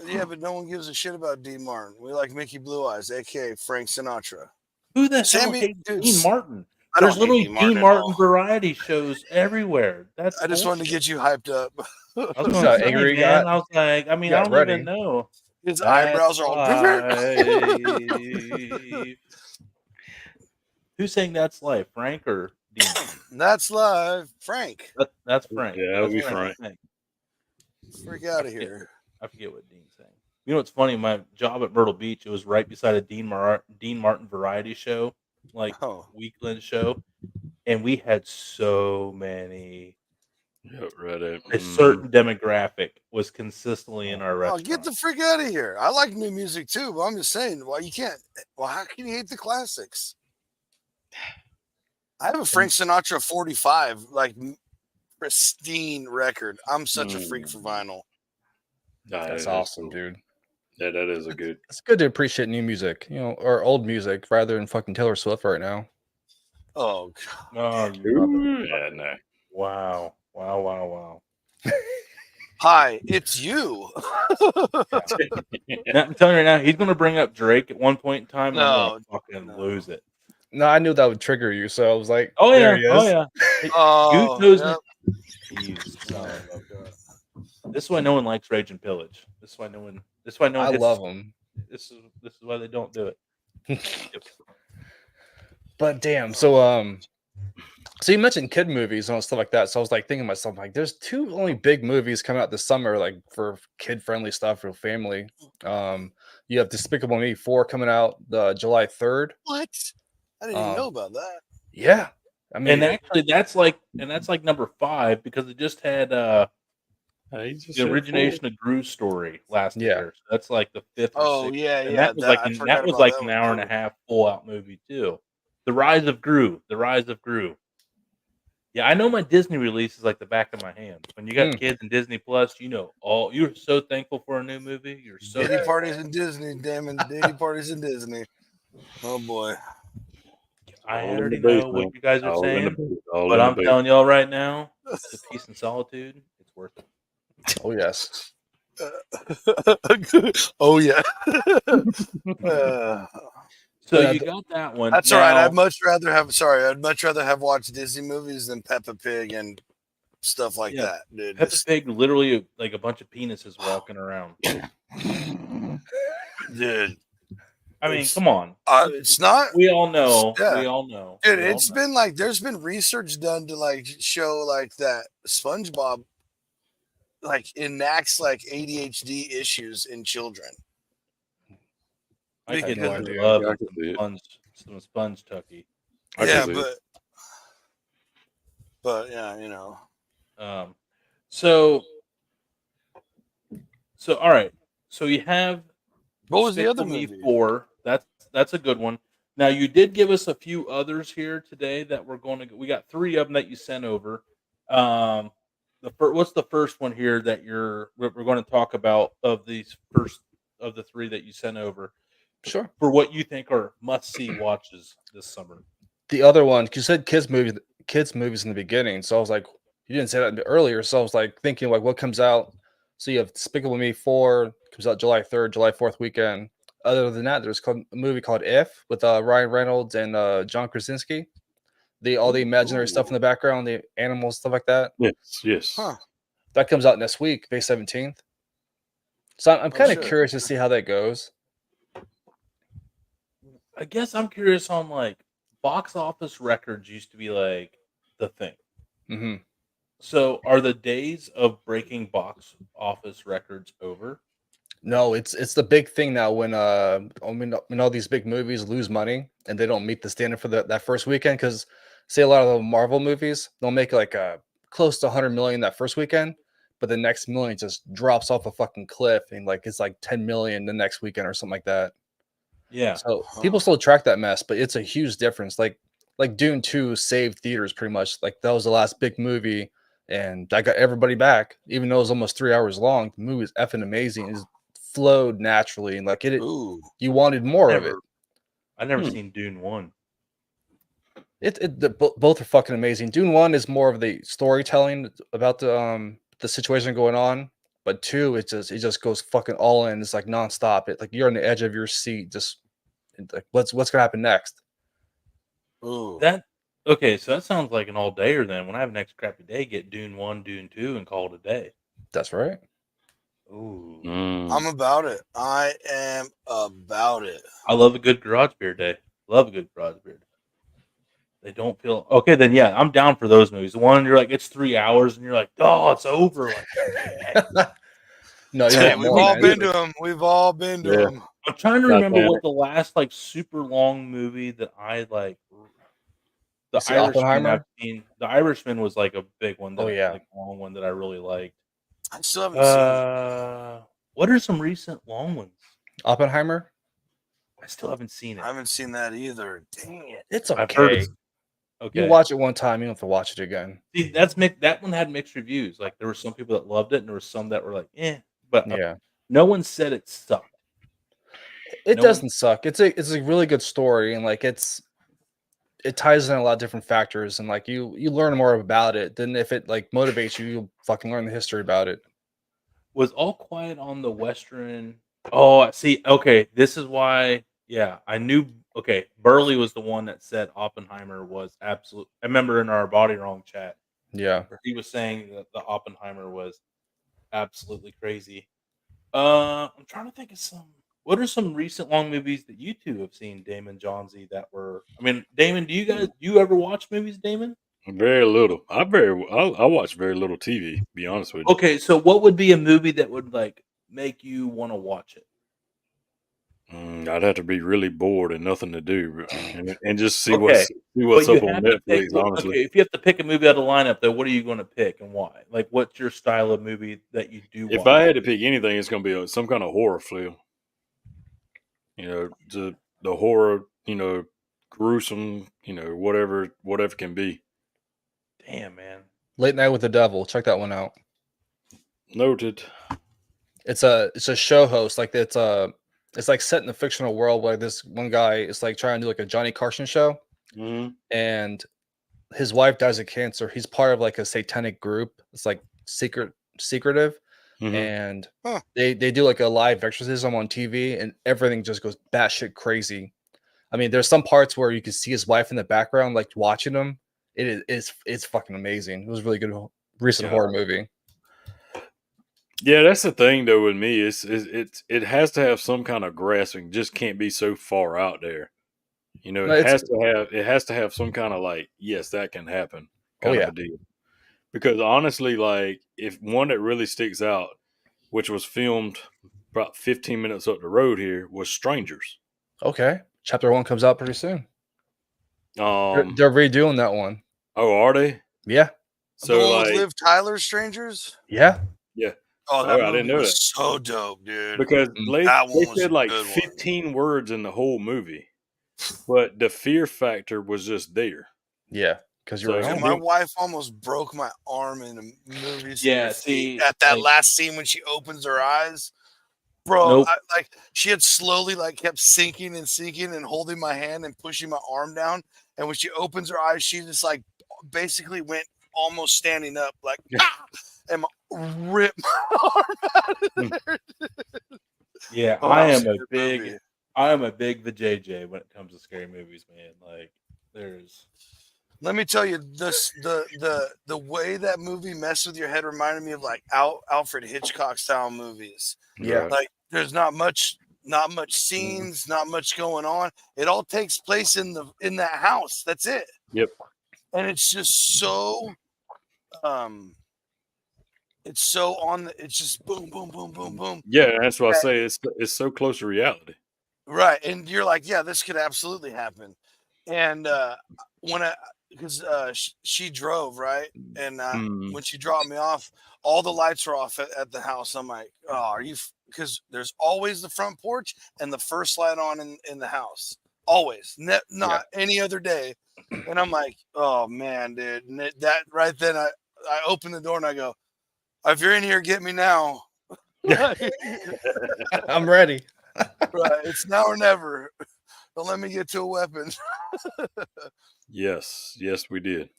yeah, but no one gives a shit about Dean Martin. We like Mickey Blue Eyes, aka Frank Sinatra. Who the hell Sammy, hates dude, Dean Martin? I don't There's hate literally Dean Martin Dean at Martin all. variety shows everywhere. That's I just wanted to bullshit. get you hyped up. I was See going how to say, angry he man. got? I was like, I mean, He I got don't ready. even know. His That's eyebrows are all. life. Who's saying that's life, Frank or Dean? That's live, Frank. That's Frank. Yeah, that would be That's Frank. I think. Freak out of here. I forget what Dean's saying. You know what's funny? My job at Myrtle Beach, it was right beside a Dean Martin variety show, like weekend show, and we had so many. Yep, right. A certain demographic was consistently in our Oh, restaurant. get the freak out of here. I like new music too, but I'm just saying, well, you can't. Well, how can you hate the classics? I have a Frank Sinatra 45, like pristine record. I'm such a freak for vinyl. That's awesome, dude. Yeah, that is a good. It's good to appreciate new music, or old music rather than fucking Taylor Swift right now. Oh, God. Yeah, no. Wow. Hi, it's you. Now, I'm telling you right now, he's going to bring up Drake at one point in time, and I'm going to fucking lose it. No, I knew that would trigger you, so I was like, "Oh there yeah, he is. Gute knows yep. You son of a- This is why no one likes Rage and Pillage. This is why no one. I love them. This is why they don't do it. But damn, so you mentioned kid movies and stuff like that. So I was like thinking to myself, like, there's two only big movies coming out this summer, like for kid friendly stuff for family. You have Despicable Me 4 coming out July 3rd. What? I didn't even know about that. Yeah, I mean, and actually, that's like number 5 because it just had the origination of Gru's story last year. So that's like the 5th. Oh, 6th. yeah, and yeah. that was like an hour and a half full out movie too. The Rise of Gru. Yeah, I know my Disney release is like the back of my hand. When you got kids in Disney Plus, you're so thankful for a new movie. You're so Diddy parties in Disney, damn it. Diddy parties in Disney. Oh boy. I already know what you guys are saying, but I'm telling telling y'all right now, the peace and solitude, it's worth it. Oh yes. Oh yeah. So you got that one. That's all right. I'd much rather have watched Disney movies than Peppa Pig and stuff like that, dude. Peppa Pig, literally like a bunch of penises walking around. Dude, I mean, It's- come on. It's not. We all know. Yeah. We all know. Dude, we all it's know. been like there's been research done to like show like that SpongeBob like enacts like ADHD issues in children. I because- could no idea. love Yeah, I can see it. some sponge tucky. I can Yeah, see it. but yeah, you know. So all right. So you have What was the other Despicable Me movie? 4. That's a good one. Now you did give us a few others here today that we're going to. We got 3 of them that you sent over. What's the first one here that we're going to talk about of these first of the 3 that you sent over Sure. for what you think are must see watches this summer? The other one, 'cause you said kids movies in the beginning, so I was like, you didn't say that earlier, so I was like thinking like what comes out. So you have Despicable Me 4 comes out July 3rd, July 4th weekend. Other than that, there's a movie called If with Ryan Reynolds and John Krasinski. All the imaginary stuff in the background, the animals, stuff like that. Yes. Huh. That comes out next week, May 17th. So I'm kind of shit. curious to see how that goes. I guess I'm curious on like box office records used to be like the thing. Hmm. So are the days of breaking box office records over? No, it's the big thing now when when all these big movies lose money and they don't meet the standard for that first weekend, because say a lot of the Marvel movies, they'll make like close to 100 million that first weekend, but the next million just drops off a fucking cliff and like it's like 10 million the next weekend or something like that. Yeah. So people still track that mess, but it's a huge difference. Like Dune 2 saved theaters pretty much. Like that was the last big movie and that got everybody back, even though it was almost 3 hours long. The movie was effing amazing. It just flowed naturally and like Ooh. you wanted more of it. I never seen Dune 1. Both are fucking amazing. Dune 1 is more of the storytelling about the situation going on, but 2 it just goes fucking all in. It's like nonstop. It like you're on the edge of your seat, just like what's gonna happen next. Ooh. Okay, so that sounds like an all dayer then. When I have next crappy day, get Dune 1, Dune 2, and call it a day. That's right. Ooh. I'm about it. I am about it. I love a good garage beer day. Love a good garage beer day. They don't feel okay, then yeah, I'm down for those movies. The one you're like, it's 3 hours, and you're like, oh, it's over. Like, No, you Hey, want we've more, all man. been to them. We've all been to Yeah. them. I'm trying to remember Titanic. what the last like super long movie that I like. The You see Irishman Oppenheimer? I've seen. The Irishman was like a big one. That Oh, yeah. like a long one that I really liked. I still haven't seen it. What are some recent long ones? Oppenheimer? I still haven't seen it. I haven't seen that either. Dang it. It's I've heard okay. it's okay. You watch it one time, you don't have to watch it again. See, that's that one had mixed reviews. Like there were some people that loved it, and there were some that were like, eh. But Yeah. no one said it sucked. It No doesn't suck. It's a really good story, and like it ties in a lot of different factors, and like you learn more about it. Then if it like motivates you, you'll fucking learn the history about it. Was All Quiet on the Western. Oh, see. Okay, this is why. Yeah, I knew. Okay, Burley was the one that said Oppenheimer was absolute. I remember in our Body Wrong chat, Yeah. where he was saying that the Oppenheimer was absolutely crazy. I'm trying to think of some. What are some recent long movies that you two have seen, Damon, Johnsy? That were. I mean, Damon, do you ever watch movies, Damon? Very little. I watch very little TV. Be honest with you. Okay, so what would be a movie that would like make you want to watch it? I'd have to be really bored and nothing to do, and just see Okay, what's But up you on have to Netflix. pick. Honestly, Okay, if you have to pick a movie out of the lineup, though, what are you going to pick and why? Like, what's your style of movie that you do? if watch? I had to pick anything, it's going to be some kind of horror film. You know, the horror. You know, gruesome. You know, whatever can be. Damn, man. Late Night with the Devil. Check that one out. Noted. It's a show host. Like it's like set in a fictional world where this one guy is like trying to do like a Johnny Carson show, Mm-hmm. and his wife dies of cancer. He's part of like a satanic group. It's like secretive, Mm-hmm. and Huh. they do like a live exorcism on TV, and everything just goes batshit crazy. I mean, there's some parts where you can see his wife in the background, like watching him. It's fucking amazing. It was a really good recent horror movie. Yeah, that's the thing though with me. It has to have some kind of grasping. Just can't be so far out there. You know, No, it's it has to have some kind of like, yes, that can happen oh kind of yeah. a deal. Because honestly, like if one that really sticks out, which was filmed about 15 minutes up the road here, was Strangers. Okay. Chapter 1 comes out pretty soon. Um, They're redoing that one. oh, are they? Yeah. The So one with like, Liv Tyler, Strangers. Yeah. yeah. Oh, Oh, that I didn't movie know was that so dope, dude. because Mm. That they one was said a like good one. 15 words in the whole movie, but the fear factor was just there. Yeah. Because you're So at Dude, home. my wife almost broke my arm in the movie Yeah, theater see, at that like, last scene when she opens her eyes. Bro, nope. like she had slowly like kept sinking and holding my hand and pushing my arm down. And when she opens her eyes, she just like basically went almost standing up, like ah! And ripped my arm out of there. Yeah, Oh, that was a good movie. I am a big VJJ when it comes to scary movies, man. Like, there's Let me tell you, this the way that movie messed with your head reminded me of like Alfred Hitchcock style movies. Yeah. Right. Like there's not much scenes, not much going on. It all takes place in that house. That's it. Yep. And it's just so um it's so on the, it's just boom boom boom boom boom. Yeah, that's what I say. It's so close to reality. Right. And you're like, yeah, this could absolutely happen. And when I because she drove, right? And Mm. when she dropped me off, all the lights were off at the house. I'm like, oh, are you? Because there's always the front porch and the first light on in the house. Always. Not any other day. And I'm like, oh, man, dude. And that right then, I open the door and I go, if you're in here, get me now. Right. I'm ready. It's now or never. Don't let me get to a weapon. Yes, yes, we did.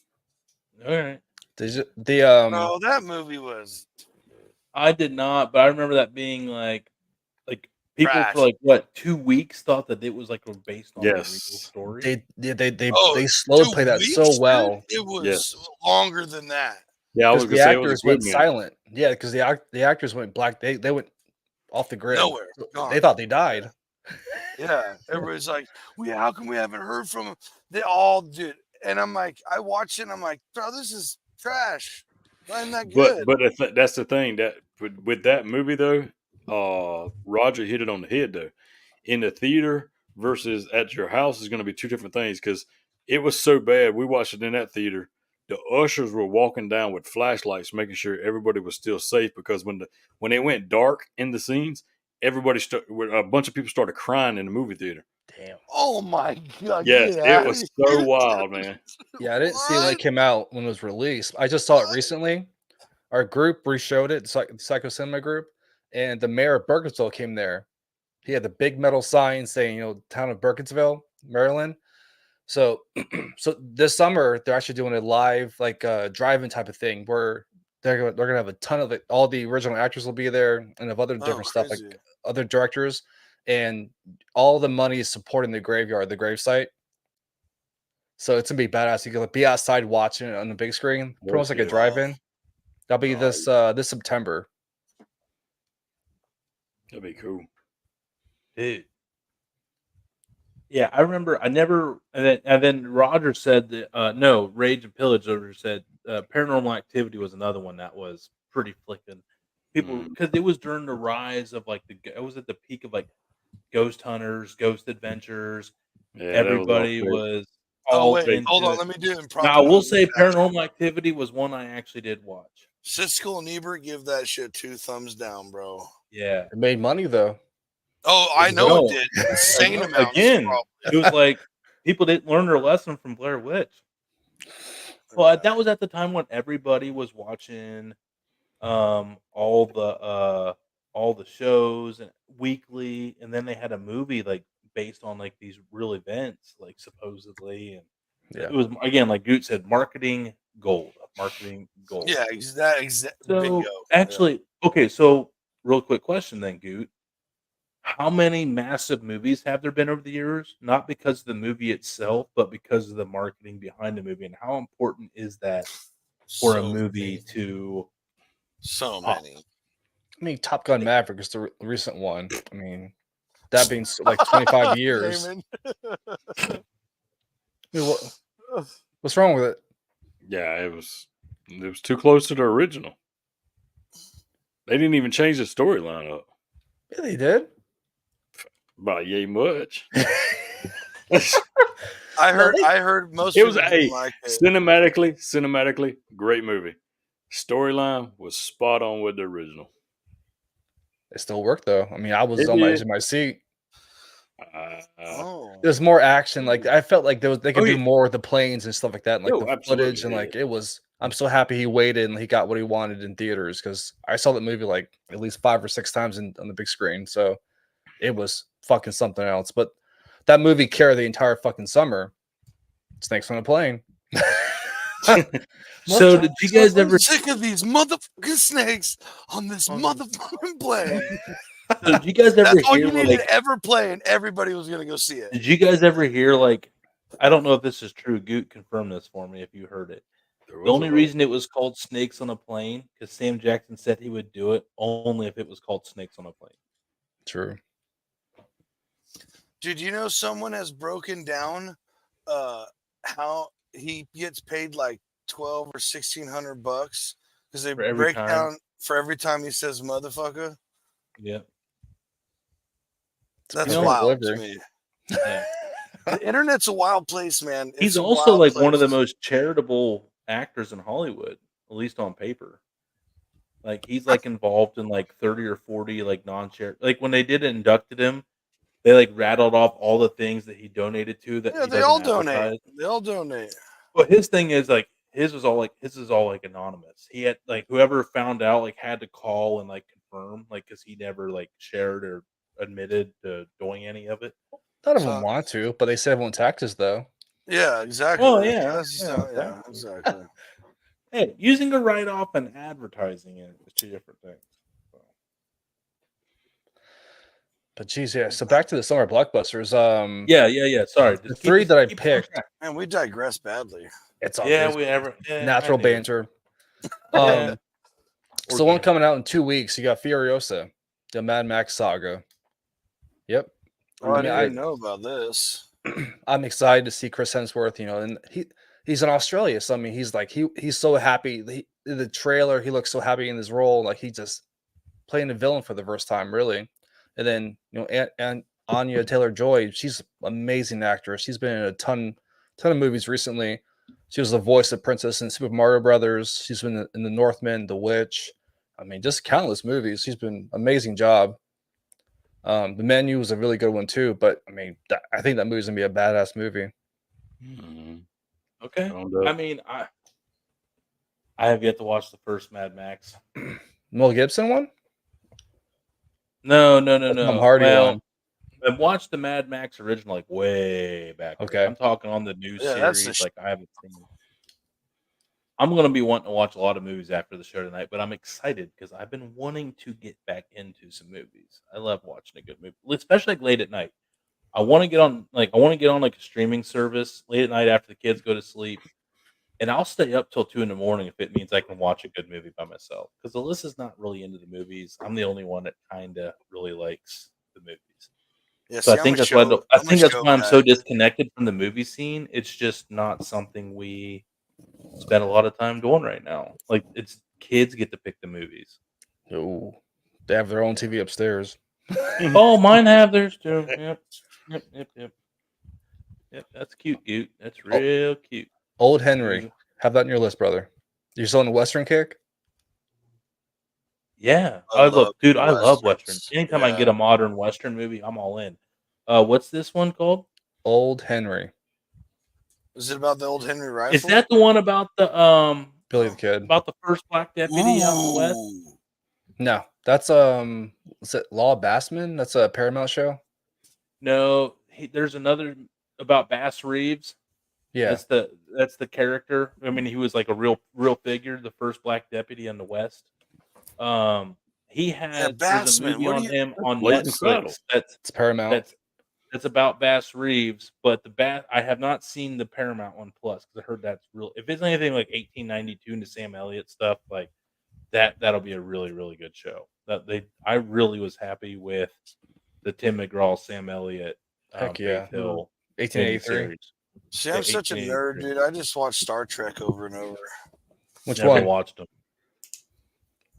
all right. Oh, that movie was I did not, but I remember that being like people trash. for like what 2 weeks thought that it was like based on a real Yes, story. Oh, they slow 2 play that so weeks, dude? well It was yes. longer than that. Yeah, I because was gonna the say it was a actors good went minute. silent. Yeah, because the actors went black. They went off the grid. Nowhere. So Gone. they thought they died. Yeah. Everybody's like, how come we haven't heard from them? They all did. And I'm like, I watched it and I'm like, bro, this is trash. Not even that good. But that's the thing that with that movie though, Roger hit it on the head though. In the theater versus at your house is going to be two different things because it was so bad. We watched it in that theater. The ushers were walking down with flashlights, making sure everybody was still safe. Because when it went dark in the scenes, a bunch of people started crying in the movie theater. Damn. Oh my God. Yes, Get it out of was so here. wild, man. Yeah, I didn't see it when What? it came out when it was released. I just saw it recently. Our group re-showed it, the Psycho Cinema group, and the mayor of Burkittsville came there. He had the big metal sign saying, town of Burkittsville, Maryland. So, so this summer they're actually doing a live like drive-in type of thing where they're gonna have a ton of it. All the original actors will be there, and of other Oh, different stuff like crazy. other directors, and all the money is supporting the graveyard, the gravesite. So it's gonna be badass. You can be outside watching it on the big screen, pretty much like a Yeah. drive-in. That'll be Nice. this September. That'd be cool. Dude. Yeah, I remember I never and then Roger said that no, Rage and Pillage Roger said Paranormal Activity was another one that was pretty flippin'. People Mm. because it was during the rise of like it was at the peak of like Ghost Hunters, Ghost Adventures. Yeah, that was all Everybody fake. was Oh, all wait. fake. Hold into on. it. Let me do it in Now, I proper will movie say fashion. Paranormal Activity was one I actually did watch. Siskel and Ebert give that shit 2 thumbs down, bro. Yeah. It made money though. Oh, I know No. it did. Insane amounts. Again, Probably. it was like people didn't learn their lesson from Blair Witch. Well, that was at the time when everybody was watching all the shows and weekly, and then they had a movie like based on like these real events, like supposedly, and Yeah. it was again like Gute said, marketing gold, marketing gold. Yeah, exactly. So Bingo. actually, okay, so real quick question then, Gute. How many massive movies have there been over the years? Not because of the movie itself, but because of the marketing behind the movie, and how important is that for a So movie many. to So pop? many. I mean, Top Gun Maverick is the recent one. I mean, that being like 25 years. Damon. I mean, what's wrong with it? Yeah, it was too close to the original. They didn't even change the storyline up Yeah, they did. by yay much. I heard most It was people didn't like it. cinematically, great movie. Storyline was spot on with the original. It still worked though. I mean, I was It on my edge did. of my seat. Oh. There's more action. Like I felt like they could Oh, do yeah. more with the planes and stuff like that, and like No, the absolutely, footage, and yeah. like it was. I'm so happy he waited and he got what he wanted in theaters because I saw that movie like at least 5 or 6 times on the big screen. So it was fucking something else. But that movie carried the entire fucking summer. Snakes on a Plane. So did you guys I'm ever? sick of these motherfucking snakes on this motherfucking plane. So did you guys ever That's all hear? you needed Like, to ever play, and everybody was gonna go see it. did you guys ever hear? Like, I don't know if this is true. Goot, confirm this for me if you heard it. There The was only a reason it was called Snakes on a Plane because Sam Jackson said he would do it only if it was called Snakes on a Plane. True. Did you know someone has broken down how he gets paid like 12 or 1,600 bucks because they For every break time? down for every time he says motherfucker? Yeah. That's know- wild to delivery. me. Yeah. The internet's a wild place, man. It's He's a also wild like one of the place. most charitable actors in Hollywood, at least on paper. Like he's like involved in like 30 or 40 like non-charity. Like when they did inducted him, they like rattled off all the things that he donated to that Yeah, he they doesn't all donate. advertise. They all donate. But his thing is like his is all like anonymous. He had like whoever found out like had to call and like confirm like because he never like shared or admitted to doing any of it. None of So- them want to, but they save on taxes though. Yeah, exactly. Oh, yeah, That's just yeah, how- yeah, exactly. exactly. Hey, using a write off and advertising it is two different things. So. But geez, yeah. So back to the summer blockbusters. Yeah. Sorry, The three that I picked, Man, we digress badly. it's all Yeah, good. we ever Natural I knew. banter. Yeah. So one coming out in 2 weeks. You got Furiosa, the Mad Max saga. Yep. Oh, I mean, didn't know about this. I'm excited to see Chris Hemsworth. You know, and he's in Australia, so I mean, he's like he's so happy. The trailer, he looks so happy in his role, like he just playing the villain for the first time, really. And then and Anya Taylor-Joy, she's an amazing actress. She's been in a ton of movies recently. She was the voice of Princess in Super Mario Brothers. She's been in The Northman, The Witch. I mean, just countless movies. She's been amazing job. The Menu was a really good one too, but I mean, I think that movie's gonna be a badass movie. Okay. Found out. I mean, I have yet to watch the first Mad Max. Mel Gibson one? No. Tom Hardy one. I've watched the Mad Max original like way back. Then. Okay. I'm talking on the new Yeah, that's series. the Like I haven't seen it. I'm gonna be wanting to watch a lot of movies after the show tonight, but I'm excited because I've been wanting to get back into some movies. I love watching a good movie, especially like late at night. I want to get on like a streaming service late at night after the kids go to sleep, and I'll stay up till 2 a.m. if it means I can watch a good movie by myself. Because Alyssa's not really into the movies. I'm the only one that kind of really likes the movies. Yeah, So see, I think I'm a that's why show- I I'm a think that's show why I'm guy. so disconnected from the movie scene. It's just not something we spend a lot of time doing right now. Like it's kids get to pick the movies. Oh, they have their own TV upstairs. Oh, mine have theirs too. Yep. That's cute, Goot. That's real cute. Old Henry, have that on your list, brother. You're still on the Western kick? Yeah, I I love, love dude. I love Westerns. westerns. Anytime I can get Yeah. a modern western movie, I'm all in. What's this one called? Old Henry, Is it about the old Henry rifle? Is that the one about the Billy the Kid. about the first black deputy out in the West? Ooh. No, that's is it Law Bassman? That's a Paramount show. No, there's another about Bass Reeves. Yeah, That's the character. I mean, he was like a real figure, the first black deputy in the West. He has there's a Bassman, movie what on do you- him on Blatant Saddle. Netflix. That's it's Paramount. that's about Bass Reeves, but I have not seen the Paramount one plus because I heard that's real. If it's anything like 1892 into Sam Elliott stuff, like that'll be a really really good show. I really was happy with the Tim McGraw, Sam Elliott, Heck Faith yeah. Hill 1883. miniseries. See, I'm such a nerd, 1883. dude. I just watch Star Trek over and over. Which Never one? watched them.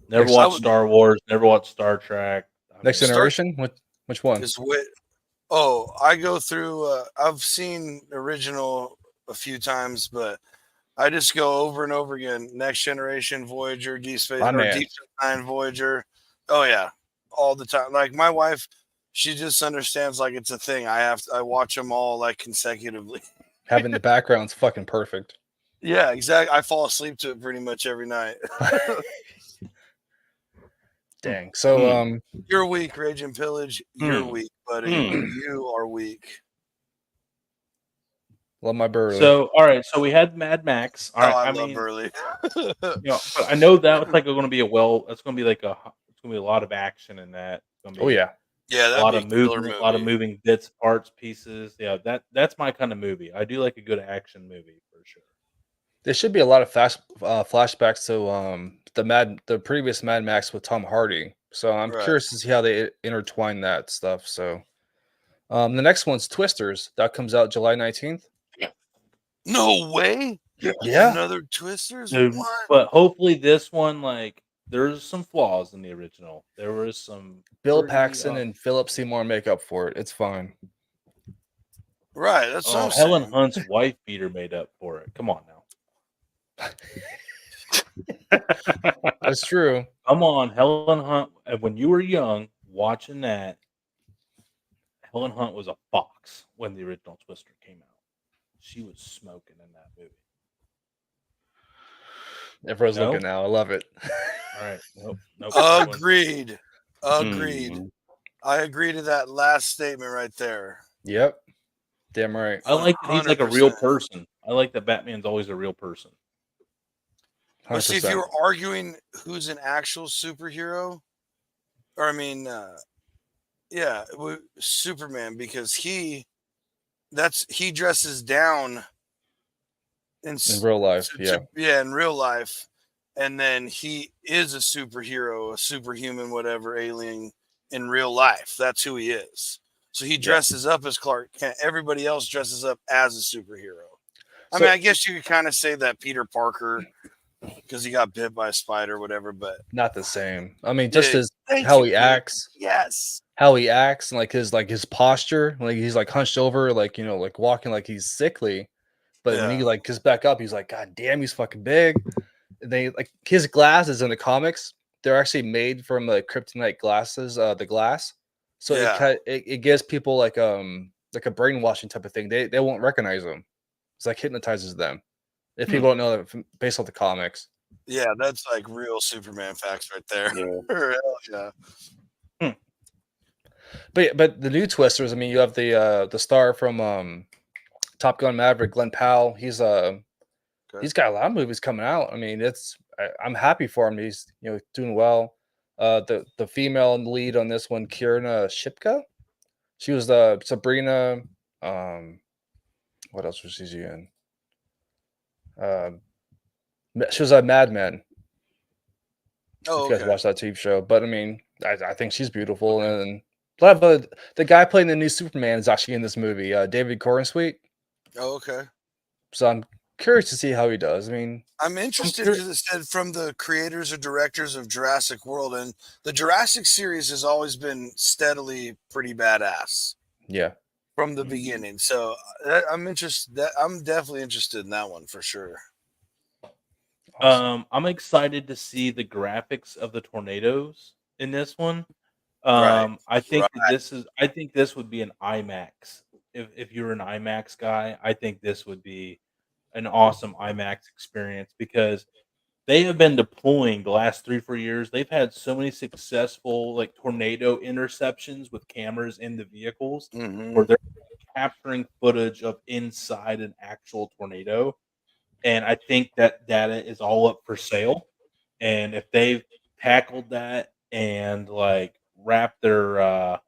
Never Next- watched Star Wars. Never watched Star Trek. Next Star- Generation? Which one? Is what? Oh, I go through. I've seen original a few times, but I just go over and over again. Next Generation, Voyager, Deep Space, My or man. Deep Space Nine, Voyager. Oh yeah, all the time. Like my wife, she just understands like it's a thing. I watch them all like consecutively. Having the background's fucking perfect. Yeah, exactly. I fall asleep to it pretty much every night. Dang. So You're weak, Rage and Pillage. You're weak, buddy. You are weak. love my Burley. So, all right. So we had Mad Max. All right. I I love mean, Burley. but I know that it's like going to be it's going to be like it's going to be a lot of action in that. It's going to be Oh yeah. Yeah, a that'd lot be of a killer movement, a lot of movie. moving bits, parts, pieces. Yeah, that's my kind of movie. I do like a good action movie for sure. There should be a lot of flashbacks to the previous Mad Max with Tom Hardy. So I'm Right. curious to see how they intertwine that stuff. So the next one's Twisters. That comes out July 19th. No way. Yeah. Another Twisters. Dude, What? but hopefully this one, like, there's some flaws in the original. There was some Bill pretty, Paxton and Philip Seymour make up for it. It's fine. Right. That's what I'm Helen saying. Hunt's wife beater made up for it. Come on now. That's true. Come on, Helen Hunt. When you were young, watching that, Helen Hunt was a fox when the original Twister came out. She was smoking in that movie. Everyone's No? looking now. I love it. All right. Nope. Agreed. Agreed. I agree to that last statement right there. Yep. Damn right. I like that he's like a real 100%. person. I like that Batman's always a real person. But see, if 100%. you were arguing who's an actual superhero, or I mean, Superman, because he dresses down in real life, in real life, and then he is a superhero, a superhuman, whatever, alien in real life. That's who he is. So he dresses up as Clark Kent. Everybody else dresses up as a superhero. I mean, I guess you could kind of say that Peter Parker, because he got bit by a spider or whatever, but not the same. I mean, just as thank how you, he Pete. acts. Yes. How he acts and his posture, like he's like hunched over, like like walking like he's sickly. But when he like gets back up, he's like, God damn, he's fucking big. And they like his glasses in the comics, they're actually made from the kryptonite glasses, the glass. So it gives people like a brainwashing type of thing. They won't recognize him. It's like hypnotizes them. If people don't know that based off the comics. Yeah, that's like real Superman facts right there. Yeah. Hell yeah. But the new Twisters, I mean, you have the star from Top Gun Maverick, Glenn Powell. He's got a lot of movies coming out. I mean, I'm happy for him. He's doing well. The female lead on this one, Kierna Shipka, she was Sabrina. What else was she in? She was a Mad Men. Oh, if you guys watch that TV show, but I mean, I think she's beautiful, and but the guy playing the new Superman is actually in this movie, David Corenswet. Oh, okay. So I'm curious to see how he does. I mean, I'm interested because it said from the creators or directors of Jurassic World, and the Jurassic series has always been steadily pretty badass. Yeah, from the beginning. So I'm interested. I'm definitely interested in that one for sure. awesome. I'm excited to see the graphics of the tornadoes in this one. Right. I think this would be an IMAX. If you're an IMAX guy, I think this would be an awesome IMAX experience because they have been deploying the last 3-4 years. They've had so many successful like tornado interceptions with cameras in the vehicles where they're capturing footage of inside an actual tornado. And I think that data is all up for sale. And if they've tackled that and like wrap the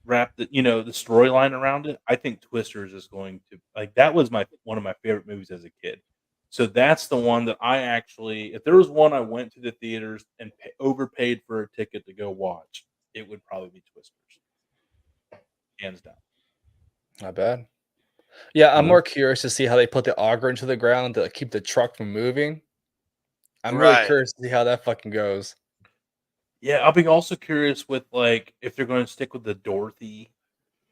the storyline around it, I think Twisters is going to like that was one of my favorite movies as a kid. So that's the one that I actually, if there was one I went to the theaters and overpaid for a ticket to go watch, it would probably be Twisters, hands down. Not bad. Yeah, I'm Mhm. more curious to see how they put the auger into the ground to keep the truck from moving. I'm really Right. curious to see how that fucking goes. Yeah, I'll be also curious with like if they're going to stick with the Dorothy,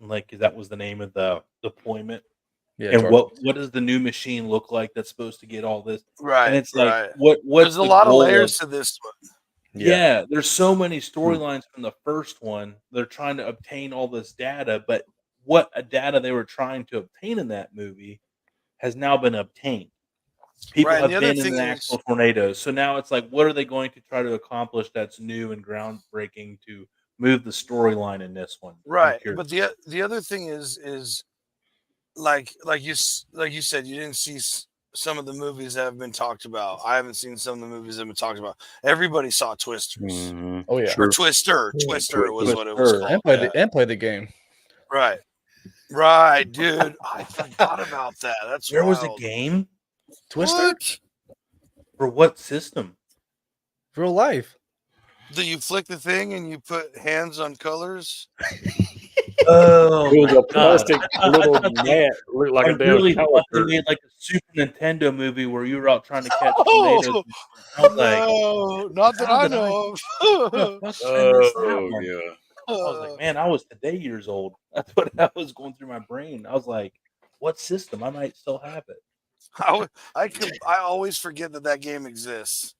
like 'cause that was the name of the deployment, Yeah, and Dorothy. what does the new machine look like that's supposed to get all this? And Right. it's like, Right. what's There's a the lot of goal layers of? to this one. Yeah. Yeah, there's so many storylines from the first one. They're trying to obtain all this data, but what a data they were trying to obtain in that movie has now been obtained. People Right. And the have other been in thing the is, actual tornadoes. So now it's like, what are they going to try to accomplish that's new and groundbreaking to move the storyline in this one? I'm right. curious. But the other thing is like you said, you didn't see some of the movies that have been talked about. I haven't seen some of the movies that have been talked about. Everybody saw Twisters Mhm. Oh yeah. or True. Twister. Yeah, Twister was Twister. what it was Twister. called. And Yeah. play the game. Right. Right, dude. I forgot about that. That's There was a wild. game Twister? What? for what system? Real life. Do you flick the thing and you put hands on colors? Oh It was my a god! plastic I little thought mat, looked like I a damn really shower thought they curtain. made like a Super Nintendo movie where you were out trying to catch tornadoes. Oh And shit. I was like, no, not that how I did I? know How the of. fuck did I miss that Oh one? yeah. I was like, man, I was today years old. That's what that was going through my brain. I was like, what system? I might still have it. I always forget that game exists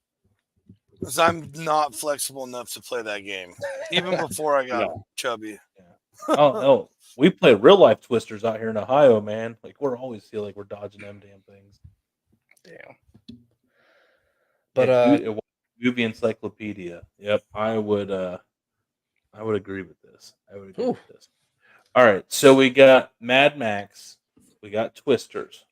because I'm not flexible enough to play that game, even before I got No. chubby. Yeah. Oh, we play real life twisters out here in Ohio, man. Like we're always feel like we're dodging them damn things. Damn. Yeah, But movie encyclopedia. Yep, I would agree with this. I would agree ooh, with this. All right, so we got Mad Max, we got Twisters.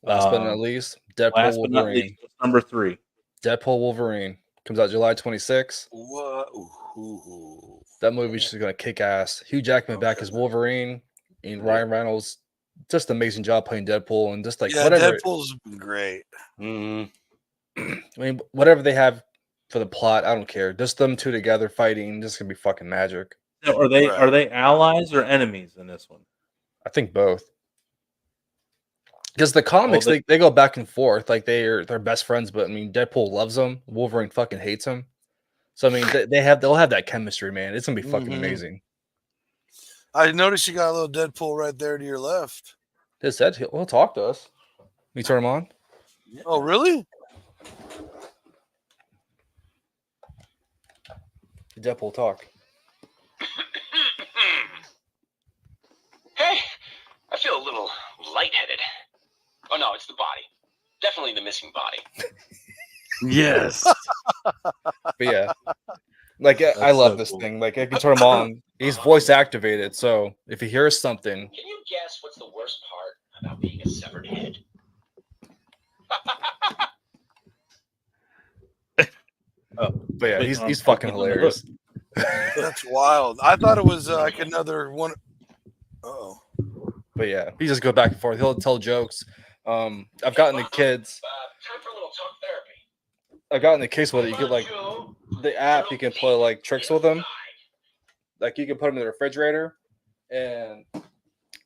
last but not least, Deadpool Last but not least, Wolverine. what's number 3? Deadpool Wolverine comes out July 26th. What? Ooh. That movie's just gonna kick ass. Hugh Jackman back as Wolverine, and Ryan Reynolds, just amazing job playing Deadpool, and just like Yeah, whatever. Deadpool's been great. Mhm. I mean, whatever they have for the plot, I don't care. Just them two together fighting, just gonna be fucking magic. So are Right. they allies or enemies in this one? I think both. Because the comics, Well, they go back and forth, like they're best friends. But I mean, Deadpool loves him. Wolverine fucking hates him. So I mean, they'll have that chemistry, man. It's gonna be fucking Mhm. amazing. I noticed you got a little Deadpool right there to your left. This said he'll talk to us. We turn him on. Oh, really? Deadpool talk. Hey, I feel a little lightheaded. Oh no, it's the body. Definitely the missing body. Yes. But yeah, like I love so this cool. thing. Like I can turn him on. He's voice activated, so if he hears something, Can you guess what's the worst part about being a severed head? but yeah, Wait, he's I'm fucking waiting on the hilarious. That's wild. I thought it was like another one. Oh, But yeah, he just go back and forth. He'll tell jokes. I've gotten the kids. Time for a little talk therapy. I've gotten the case with it. You could like the app. You can play like tricks with them. Like you can put them in the refrigerator, and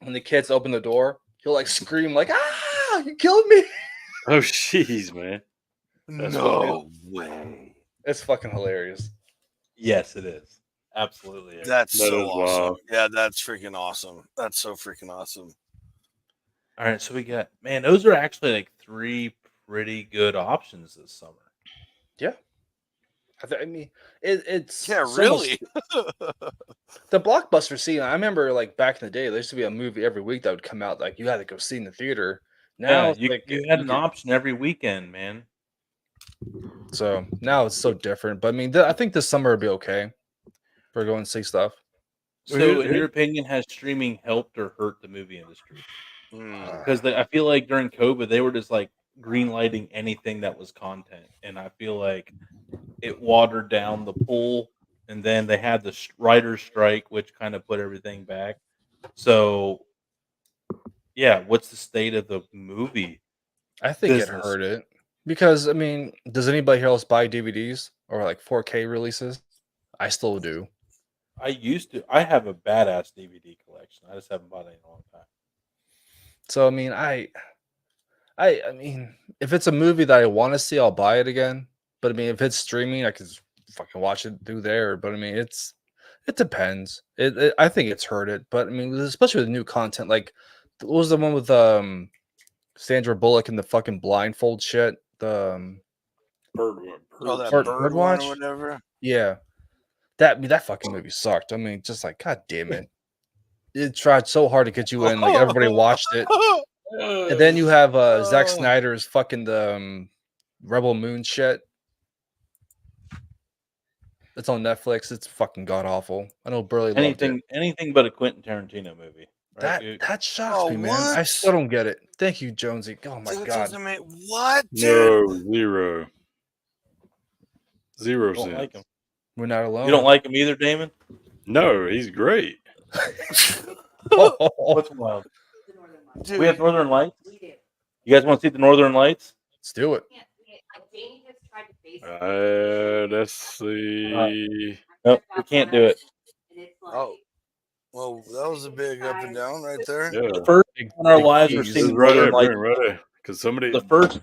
when the kids open the door, he'll like scream like, "Ah, you killed me!" Oh jeez, man. That's no way. It's fucking hilarious. Yes, it is. Absolutely. Is. That's That so is awesome. wild. Yeah, that's freaking awesome. That's so freaking awesome. All right, so we got, man, those are actually like 3 pretty good options this summer. Yeah, I mean, it's Yeah, so really. the blockbuster scene. I remember like back in the day, there used to be a movie every week that would come out. Like you had to go see in the theater. Now Yeah, it's like you had you an can- option every weekend, man. So now it's so different. But I mean, I think this summer will be okay for going to see stuff. So, in your opinion, has streaming helped or hurt the movie industry? Because I feel like during COVID, they were just like greenlighting anything that was content, and I feel like it watered down the pool. And then they had the writer's strike, which kind of put everything back. So, yeah, what's the state of the movie I think it business. hurt it because I mean, does anybody else buy DVDs or like 4K releases? I still do. I used to. I have a badass DVD collection. I just haven't bought any in a long time. So I mean, I mean, if it's a movie that I want to see, I'll buy it again. But I mean, if it's streaming, I can just fucking watch it through there. But I mean, it depends. I think it's hurt it. But I mean, especially with new content, like what was the one with Sandra Bullock and the fucking blindfold shit? The Oh, that bird one or Birdwatch? whatever. Yeah. That fucking movie sucked. I mean, just like, god damn it. It tried so hard to get you in, like everybody watched it. And then you have Zack Snyder's fucking the Rebel Moon shit. It's on Netflix. It's fucking god awful. I know Burley loved it. Anything but a Quentin Tarantino movie. Right, dude? That shocks Oh, me, man. I what? still don't get it. Thank you, Jonesy. Oh my That god. doesn't make what, dude? No, zero. Zero Don't cents. like him. We're not alone. You don't like him either, Damon? No, he's great. What's wild? Dude, We have Northern Lights. You guys want to see the Northern Lights? Let's do it. Let's see. Nope, we can't do it. oh, well, that was a big up and down right there. Yeah, The first Big- in our big lives we're keys. seeing this the is right Northern there, Lights. bring it right there. Because somebody, The first.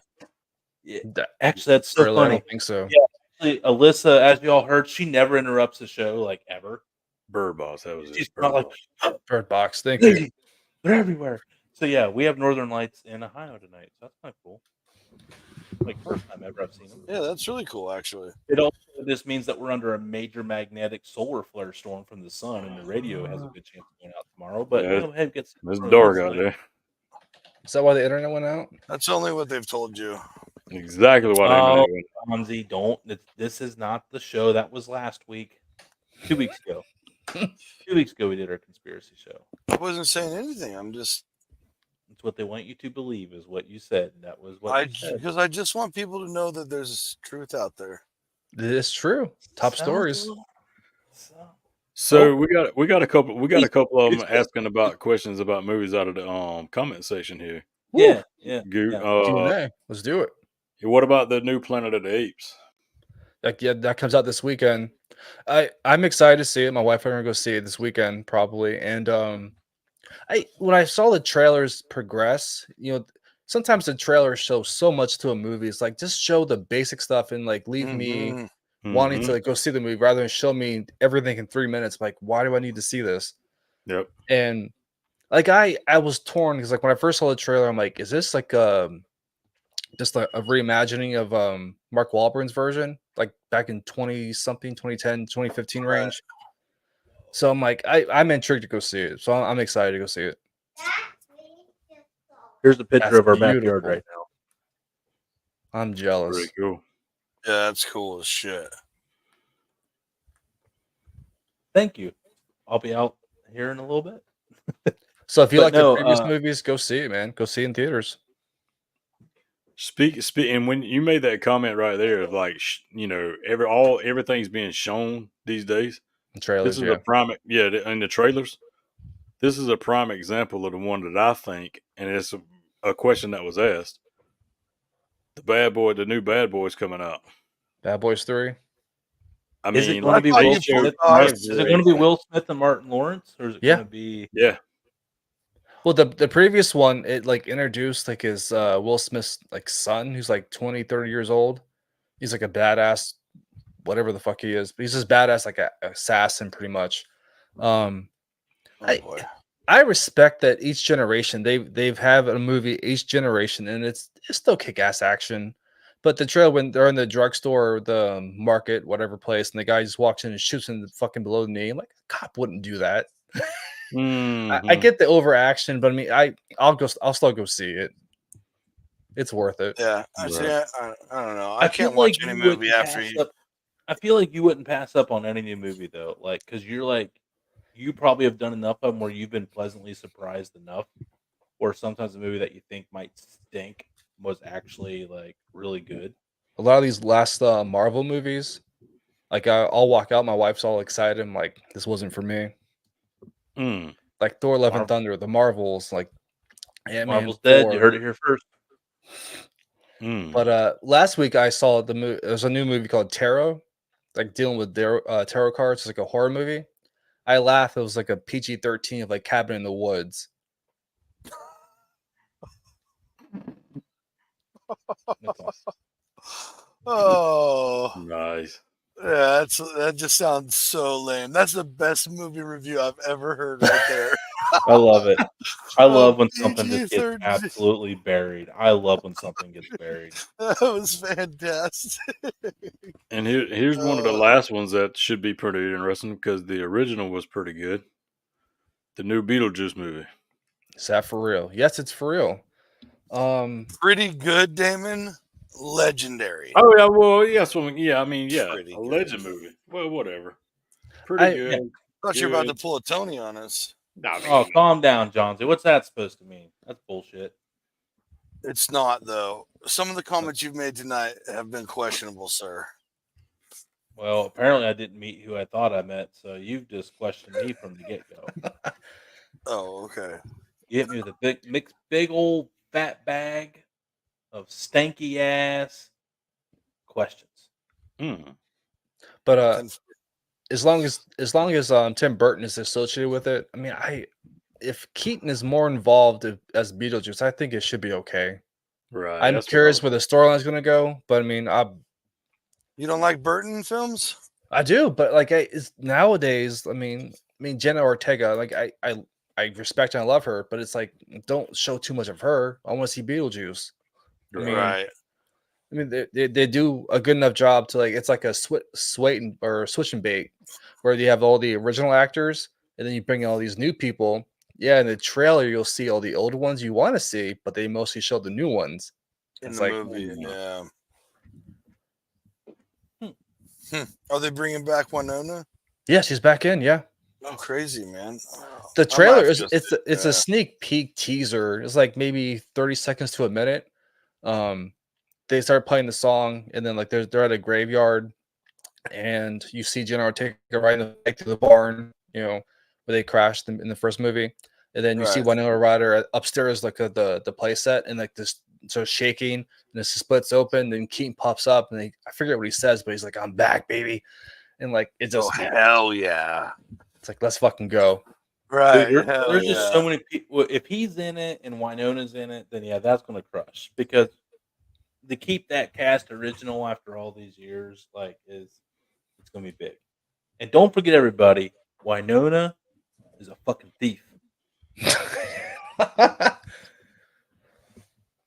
Actually, that's so Really, I funny. don't think so. Yeah. Actually, Alyssa, as you all heard, she never interrupts the show, like ever. Bird Boss, that was She's it. not like, Bird Box. Thank you. they're everywhere. So yeah, we have Northern Lights in Ohio tonight. So that's kind of cool. Like first time ever I've seen them. Yeah, that's really cool, actually. It also this means that we're under a major magnetic solar flare storm from the sun, and the radio has a good chance of going out tomorrow. But Yeah, go ahead, get some It's Northern dark Lights out tonight. there. Is that why the internet went out? That's only what they've told you. Exactly what Oh, I mean. Fonzie, don't. This is not the show that was last week. 2 weeks ago. 2 weeks ago, we did our conspiracy show. I wasn't saying anything. I'm just It's what they want you to believe is what you said. That was what you said. because I just want people to know that there's truth out there. It's true. Top Sounds stories. a little- So we got a couple of them It's- asking about questions about movies out of the comment section here. Yeah. Goot, Q&A. Let's do it. what about the new Planet of the Apes? That comes out this weekend. I'm excited to see it. My wife and I are gonna go see it this weekend probably. And when I saw the trailers progress, sometimes the trailers show so much to a movie. It's like just show the basic stuff and like leave me wanting to go see the movie rather than show me everything in 3 minutes. Like, why do I need to see this? Yep. And like I was torn because like when I first saw the trailer, I'm like, is this like just a reimagining of Mark Wahlberg's version, like back in 20-something, 2010, 2015 range? So I'm like, I'm intrigued to go see it. So I'm excited to go see it. Here's a picture That's of our beautiful. backyard right now. I'm jealous. Pretty cool. Yeah, that's cool as shit. Thank you. I'll be out here in a little bit. So if you But like no, the previous movies, go see it, man. Go see it in theaters. Speak, and when you made that comment right there of like, everything's being shown these days. In trailers, This is a prime, in the trailers. This is a prime example of the one that I think, and it's a question that was asked. The new Bad Boys coming out. Bad Boys 3. I Is mean, it going to be like, Will you Smith? thought- Is it going to be Will Smith and Martin Lawrence, or is it Yeah. going to be? Yeah, Well, the previous one, it like introduced like his Will Smith's like son, who's like 20, 30 years old. He's like a badass, whatever the fuck he is. But he's just badass, like a assassin, pretty much. Oh, boy. I respect that each generation they've have a movie each generation, and it's still kick ass action. But the trailer when they're in the drugstore or the market, whatever place, and the guy just walks in and shoots him fucking below the knee. I'm like, a cop wouldn't do that. I get the overaction, but I mean, I'll still go see it. It's worth it. Yeah, I don't know. I feel can't watch like any you wouldn't movie after pass you. up- I feel like you wouldn't pass up on any new movie though, like because you're like you probably have done enough of them where you've been pleasantly surprised enough, or sometimes a movie that you think might stink was actually like really good. A lot of these last Marvel movies, like I'll walk out, my wife's all excited. I'm like, this wasn't for me. Like Thor: Love and Marvel. Thunder, the Marvels, like Ant-Man Marvel's dead. You 4. heard it here first. But last week I saw the movie. There's a new movie called Tarot, like dealing with tarot cards. It's like a horror movie. I laughed. It was like a PG-13 of like Cabin in the Woods. That's awesome. Oh, Nice. yeah, that just sounds so lame. That's the best movie review I've ever heard right there. I love it. I love when PG something just gets 13. absolutely buried. I love when something gets buried. That was fantastic. And here's one of the last ones that should be pretty interesting because the original was pretty good. The new Beetlejuice movie. Is that for real? Yes, it's for real. Pretty good, Damon. Legendary. Oh yeah, well yeah, so yeah, I mean yeah, Pretty a good. legend movie. Well, whatever. Pretty good. Thought you were about to Good. pull a Tony on us. I Oh, mean, calm down, Johnsy. What's that supposed to mean? That's bullshit. It's not, though. Some of the comments you've made tonight have been questionable, sir. Well, apparently I didn't meet who I thought I met, so you've just questioned me from the get-go. Oh, okay. You hit me with a big old fat bag of stanky ass questions. But as long as Tim Burton is associated with it, I mean, if Keaton is more involved as Beetlejuice, I think it should be okay. right. I'm that's what I curious was- where the storyline is going to go, but I mean, You don't like Burton films? I do, but like nowadays, I mean, Jenna Ortega, like I respect and I love her, but it's like don't show too much of her. I want to see Beetlejuice. I mean, Right. I mean, they do a good enough job to like it's like a switch and bait, where you have all the original actors and then you bring in all these new people. Yeah, in the trailer you'll see all the old ones you want to see, but they mostly show the new ones. In It's the like, movie, yeah. Are they bringing back Winona? yeah, she's back in. Yeah, Oh, crazy, man. the trailer have is to it's a sneak peek teaser. It's like maybe 30 seconds to a minute. They start playing the song, and then like they're at a graveyard, and you see Jenna Ortega riding back to the barn, where they crashed in the first movie, and then you see Right. Winona Ryder upstairs, like the play set, and like this sort of shaking, and this splits open, and Keaton pops up, and I forget what he says, but he's like, "I'm back, baby," and like it Oh, just, hell yeah. it's like let's fucking go. Right. Dude, hell there's yeah. just so many people. If he's in it and Winona's in it, then yeah, that's going to crush. Because to keep that cast original after all these years, like, it's going to be big. And don't forget, everybody, Winona is a fucking thief.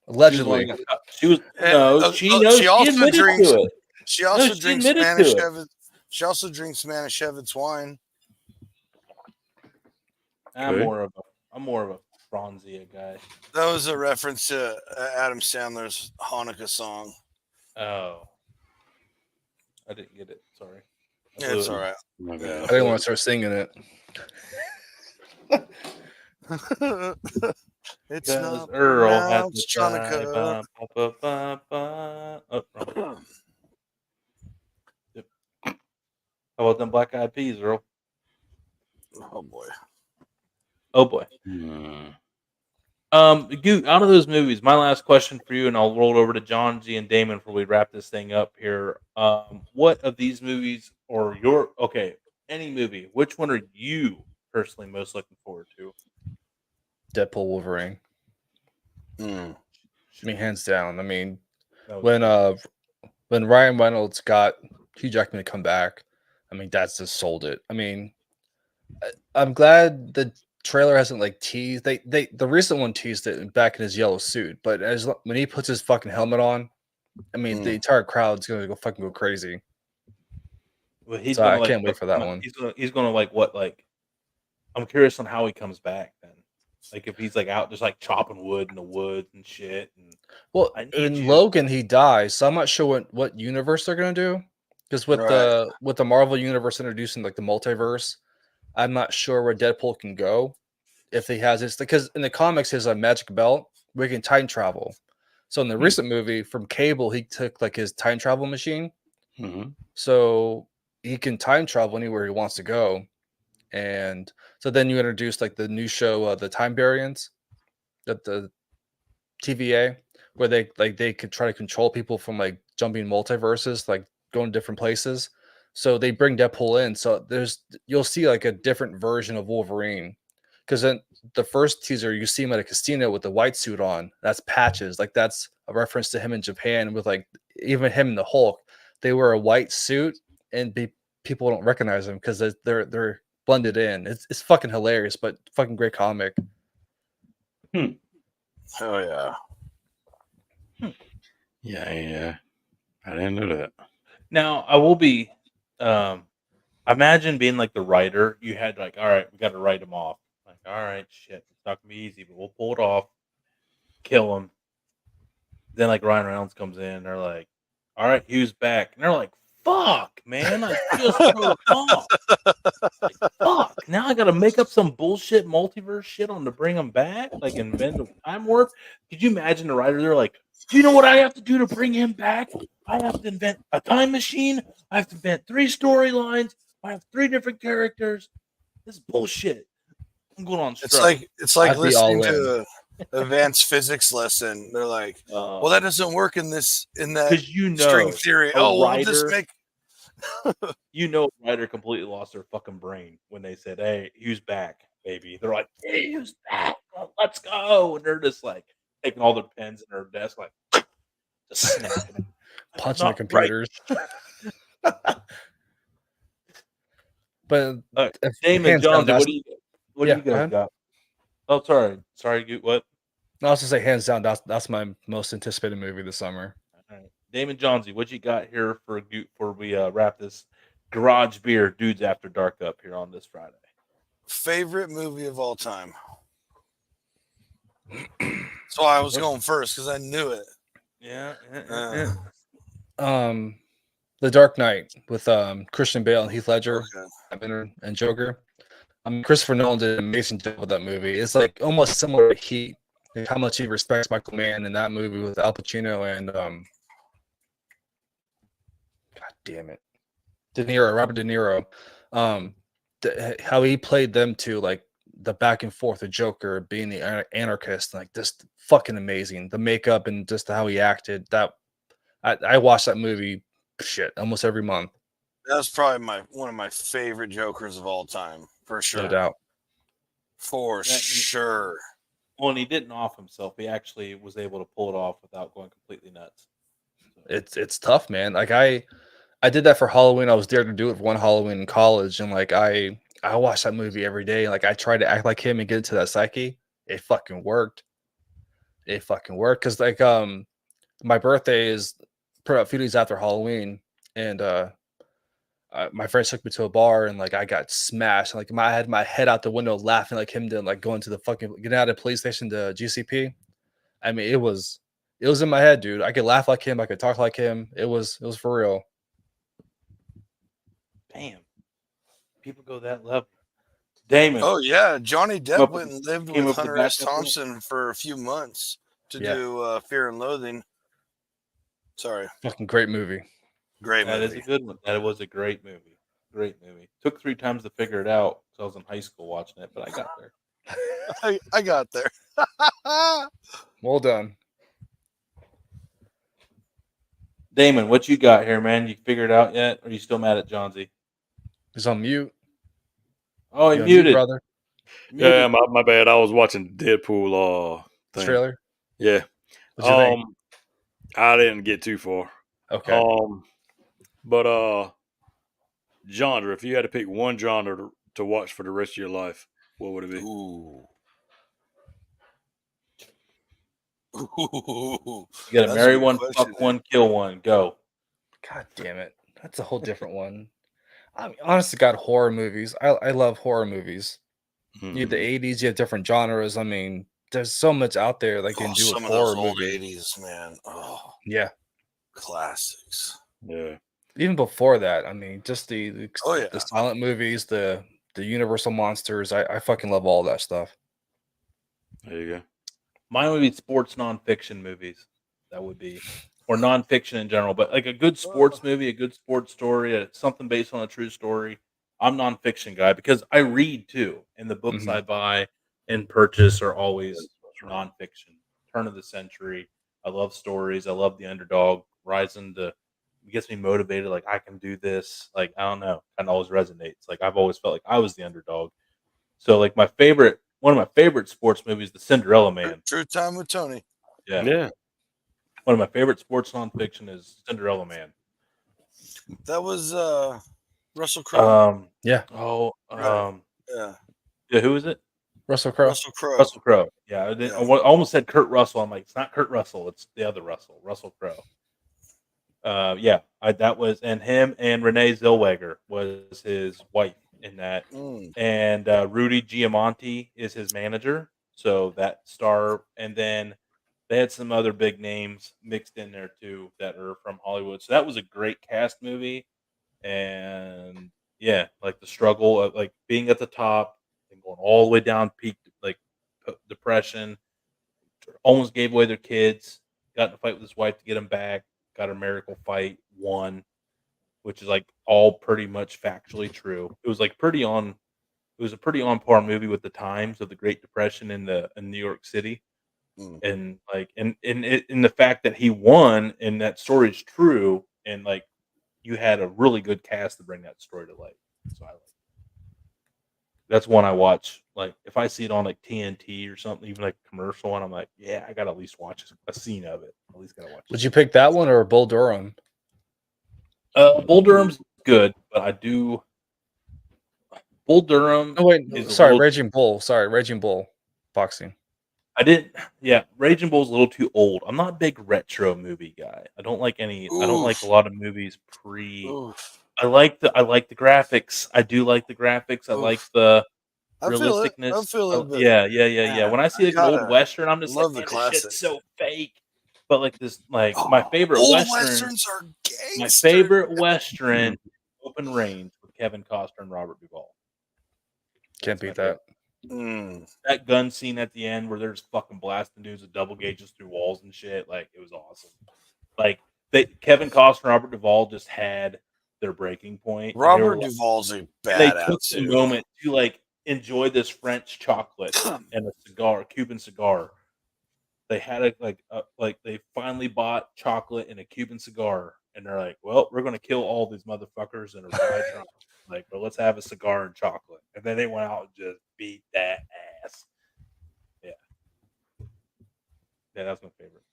Allegedly, She was no, she knows. She also admitted drinks. to it. She also she drinks admitted Spanish to it. Shevitz. She also drinks Spanish wine. I'm Okay. more of a Franzia guy. That was a reference to Adam Sandler's Hanukkah song. Oh, I didn't get it. Sorry. Yeah, it's all right. My I bad. didn't want to start singing it. It's 'Cause not Earl had pronounced to die. Hanukkah. Oh, wrong. Yep. How about them Black Eyed Peas, Earl? Oh boy. Oh boy. Goot, out of those movies, my last question for you, and I'll roll it over to John G and Damon before we wrap this thing up here. What of these movies, or any movie, which one are you personally most looking forward to? Deadpool Wolverine. I mean, hands down. I mean, That was when Ryan Reynolds got Hugh Jackman to come back, I mean, that's just sold it. I mean, I'm glad the trailer hasn't like teased. The recent one teased it back in his yellow suit, but when he puts his fucking helmet on, I mean, the entire crowd's gonna go crazy. Well, he's So gonna I can't wait for that one. He's gonna like what like. I'm curious on how he comes back then. Like if he's like out just like chopping wood in the woods and shit. And Well, I need in you. Logan he dies, so I'm not sure what universe they're gonna do. Because with the Marvel universe introducing like the multiverse, I'm not sure where Deadpool can go if he has this. Because in the comics, his magic belt, we can time travel. So in the recent movie from Cable, he took like his time travel machine, so he can time travel anywhere he wants to go. And so then you introduce like the new show, the Time Variants, that the TVA, where they could try to control people from like jumping multiverses, like going to different places. So they bring Deadpool in. So you'll see like a different version of Wolverine. Because then the first teaser, you see him at a casino with the white suit on. That's Patches. Like that's a reference to him in Japan with like even him and the Hulk. They wear a white suit and people don't recognize them because they're blended in. It's fucking hilarious, but fucking great comic. Oh yeah. Yeah. I didn't know that. Now, I will be. Imagine being like the writer. You had like, all right, we got to write him off. Like, all right, shit, it's not gonna be easy, but we'll pull it off. Kill him. Then like Ryan Reynolds comes in. They're like, all right, Hugh's back, and they're like, fuck, man, I just wrote him off. Like, fuck. Now I got to make up some bullshit multiverse shit on to bring him back. Like invent a time warp. Could you imagine the writer? They're like, do you know what I have to do to bring him back? I have to invent a time machine. I have to invent 3 storylines. I have 3 different characters. This is bullshit. I'm going on strike. It's like I'd be listening all to an advanced physics lesson. They're like, well, that doesn't work in that because you know string theory. a Oh, we'll writer, just make. you know, a writer completely lost their fucking brain when they said, "Hey, Hugh's back, baby." They're like, "Hey, Hugh's back. Let's go!" And they're just like taking all their pens in their desk, like just snapping, Punching the Not computers. But if Damon hands down, Johnson, that's what do you go guys ahead. got? Oh, sorry, Gute, what? No, I was to say hands down, that's my most anticipated movie this summer. All right. Damon Johnson, what you got here for Gute before we wrap this garage beer dudes after dark up here on this Friday? Favorite movie of all time. So I was going first because I knew it. Yeah. The Dark Knight with Christian Bale and Heath Ledger Okay. and Joker. Christopher Nolan did an amazing job with that movie. It's like almost similar to Heat, like how much he respects Michael Mann in that movie with Al Pacino and God damn it, Robert De Niro. How he played them two, like the back and forth of Joker being the anarchist, like just fucking amazing. The makeup and just how he acted. That I watched that movie almost every month. That's probably one of my favorite Jokers of all time, for sure. No doubt. For sure. Well, and he didn't off himself. He actually was able to pull it off without going completely nuts. So. It's tough, man. Like I did that for Halloween. I was dared to do it for one Halloween in college, and like I watched that movie every day. Like I tried to act like him and get into that psyche. It fucking worked. Because like my birthday is a few days after Halloween, and my friends took me to a bar, and like I got smashed. Like I had my head out the window laughing like him, to like going to the fucking get out of the police station to GCP. I mean, it was in my head, dude. I could laugh like him. I could talk like him. It was for real. Damn. People go that level. Damon. Oh, yeah. Johnny Depp went and lived with Hunter S. Thompson for a few months to do Fear and Loathing. Sorry. Fucking great movie. Great movie. That is a good one. That was a great movie. Great movie. Took 3 times to figure it out because I was in high school watching it, but I got there. I got there. Well done. Damon, what you got here, man? You figured it out yet? Or are you still mad at Johnsy? He's on mute. Oh, he muted. Brother. Yeah, my bad. I was watching Deadpool thing. Trailer? Yeah. What'd you think? I didn't get too far. Okay. But genre, if you had to pick one genre to watch for the rest of your life, what would it be? Ooh. You gotta marry one, fuck one, kill one. Go. God damn it. That's a whole different one. I mean, honestly, God, horror movies. I love horror movies. You have the 80s, you have different genres. I mean, there's so much out there that can do some a of horror those old movie. 80s, man. Oh, yeah. Classics. Yeah. Even before that, I mean, just the the silent movies, the Universal monsters. I fucking love all that stuff. There you go. Mine would be sports nonfiction movies. That would be, or nonfiction in general, but like a good sports movie, a good sports story, something based on a true story. I'm nonfiction guy because I read too, and the books I buy and purchase are always nonfiction. Turn of the century, I love stories. I love the underdog rising to. It gets me motivated. Like I can do this. Like I don't know. Kind of always resonates. Like I've always felt like I was the underdog. So like one of my favorite sports movies, The Cinderella Man. True Time with Tony. Yeah, Yeah. one of my favorite sports nonfiction is Cinderella Man. That was Russell Crowe. Yeah, Oh, Right. Yeah. yeah. Who is it? Russell Crowe. Russell Crowe. Russell Crowe. Yeah, I Yeah. almost said Kurt Russell. I'm like, it's not Kurt Russell. It's the other Russell. Russell Crowe. Yeah, that was, and him and Renee Zellweger was his wife in that, Mm. and Rudy Giamatti is his manager. So that star, and then they had some other big names mixed in there too that are from Hollywood. So that was a great cast movie, and yeah, like the struggle of like being at the top and going all the way down peak, like depression, almost gave away their kids, got in a fight with his wife to get him back, got a miracle fight, won, which is like all pretty much factually true. It was like it was a pretty on par movie with the times of the Great Depression in New York City. Mm. And like in the fact that he won and that story is true, and like you had a really good cast to bring that story to life. So I like that's one I watch. Like if I see it on like TNT or something, even like a commercial, and I'm like, yeah, I gotta at least watch a scene of it. At least gotta watch. Would you pick that one or Bull Durham? Bull Durham's good, but I do. Bull Durham. Oh wait, is a sorry, little- Raging Bull. Sorry, Raging Bull, boxing. I didn't. Yeah, Raging Bull's a little too old. I'm not a big retro movie guy. I don't like any. I don't like a lot of movies pre. Oof. I like the graphics. I do like the graphics. I like Oof. the I feel it. realisticness. I feel it. But Yeah. When I see like an old gotta western, I'm just love like, the man, this shit's classics. so fake. But like this, like my favorite Old western, westerns are gangster. my favorite western, Open Range with Kevin Costner and Robert Duvall. Can't beat that. That gun scene at the end where they're just fucking blasting dudes with double gauges through walls and shit, like it was awesome. Like Kevin Costner and Robert Duvall just had their breaking point. Robert Duvall's a They badass. took the moment to like enjoy this French chocolate and a cigar, Cuban cigar. They had like they finally bought chocolate and a Cuban cigar, and they're like, "Well, we're gonna kill all these motherfuckers in a ride truck." Like, well, let's have a cigar and chocolate, and then they went out and just beat that ass. Yeah, that's my favorite.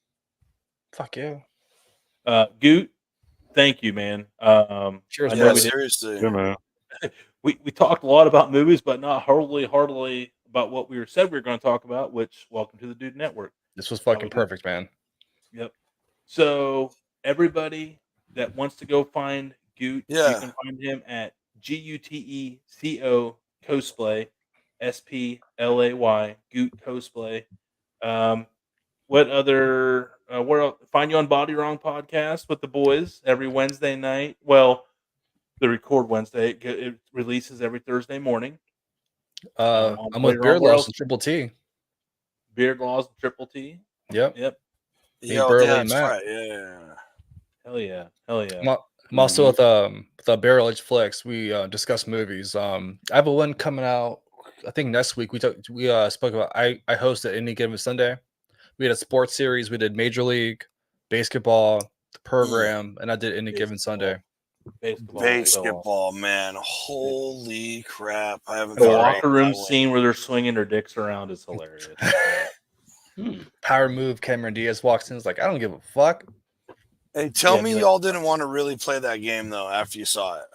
Fuck yeah. Gute, thank you, man. Cheers, I know boys. Seriously. Yeah, man. we talked a lot about movies, but not hardly about what we said we were going to talk about. Which, welcome to the Dude Network. This was fucking perfect, man. Yep. So everybody that wants to go find Gute, you can find him at GUTECO Cosplay, SPLAY, Gute Cosplay. What other? Where else? Find you on Body Wrong podcast with the boys every Wednesday night. Well, they record Wednesday. It releases every Thursday morning. I'm with Beard Laws and Triple T. Beard Laws and Triple T. Yep. Me, Burley, and Matt. Right. Yeah. Hell yeah. I'm also with the Barrel Edge Flex. We discuss movies. I have a one coming out. I think next week. We spoke about. I hosted Any Given Sunday. We had a sports series. We did Major League Basketball, the program, and I did Any Given Sunday. Basketball, man. Holy crap. I haven't The locker room scene where they're swinging their dicks around is hilarious. Power move. Cameron Diaz walks in. Is like, I don't give a fuck. Hey, tell me y'all didn't want to really play that game though after you saw it.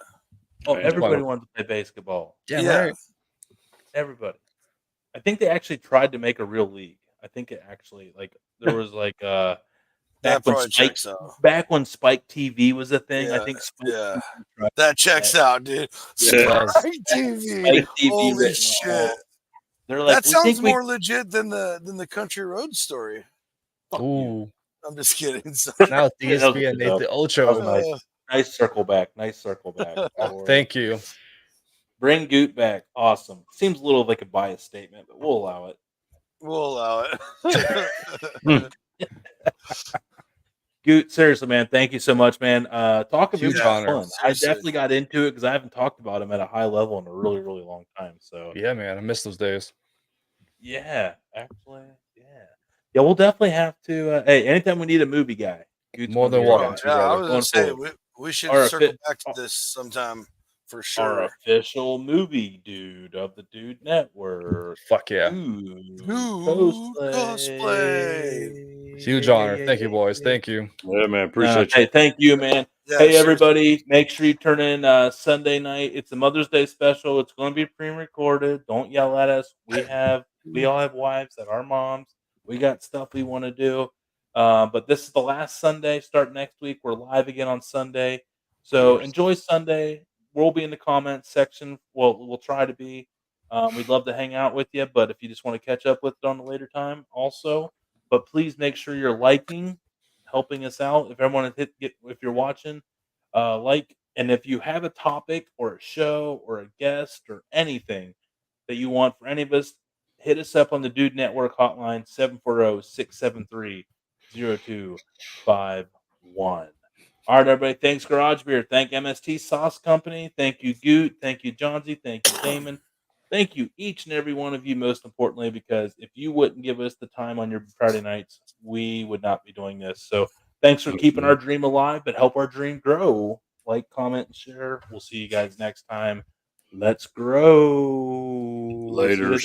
Oh, everybody wanted to play basketball. Yeah. Right. Everybody. I think they actually tried to make a real league. I think it actually there was back when Spike TV was a thing. Yeah, I think that checks out, dude. Spike TV. Holy shit. They're like, that sounds more legit than the Country Road story. Ooh. I'm just kidding. Now it's ESPN Nathan Ocho. Nice circle back. Thank you. Bring Gute back. Awesome. Seems a little like a biased statement, but we'll allow it. Gute, seriously, man, thank you so much, man. Talk about fun. I definitely got into it because I haven't talked about him at a high level in a really, really long time. So yeah, man, I miss those days. Yeah, actually, yeah. Yeah, we'll definitely have to. Hey, anytime we need a movie guy, Gute's More gonna than be our welcome guy. to, Yeah, I brother. was gonna Going say forward. we should Our circle offi- back to this sometime for our sure. official movie dude of the Dude Network. Fuck yeah. Dude Dude, cosplay. Huge Yeah, honor. yeah, Thank you, yeah, boys. yeah. Thank you. Yeah, man. Appreciate Hey, you. thank you, man. Yeah, Hey, seriously. everybody, make sure you turn in Sunday night. It's a Mother's Day special. It's going to be pre-recorded. Don't yell at us. We all have wives that are moms. We got stuff we want to do. But this is the last Sunday. Start next week. We're live again on Sunday. So Yes. enjoy Sunday. We'll be in the comments section. We'll try to be. We'd love to hang out with you. But if you just want to catch up with it on a later time, also. But please make sure you're liking, helping us out. If everyone if you're watching, like, and if you have a topic or a show or a guest or anything that you want for any of us, hit us up on the Dude Network hotline 740-673-0251. All right, everybody. Thanks, Garage Beer. Thank MST Sauce Company. Thank you, Goot. Thank you, Johnsy. Thank you, Damon. Thank you, each and every one of you, most importantly, because if you wouldn't give us the time on your Friday nights, we would not be doing this. So thanks for keeping our dream alive, but help our dream grow. Like, comment, and share. We'll see you guys next time. Let's grow. See you Laters.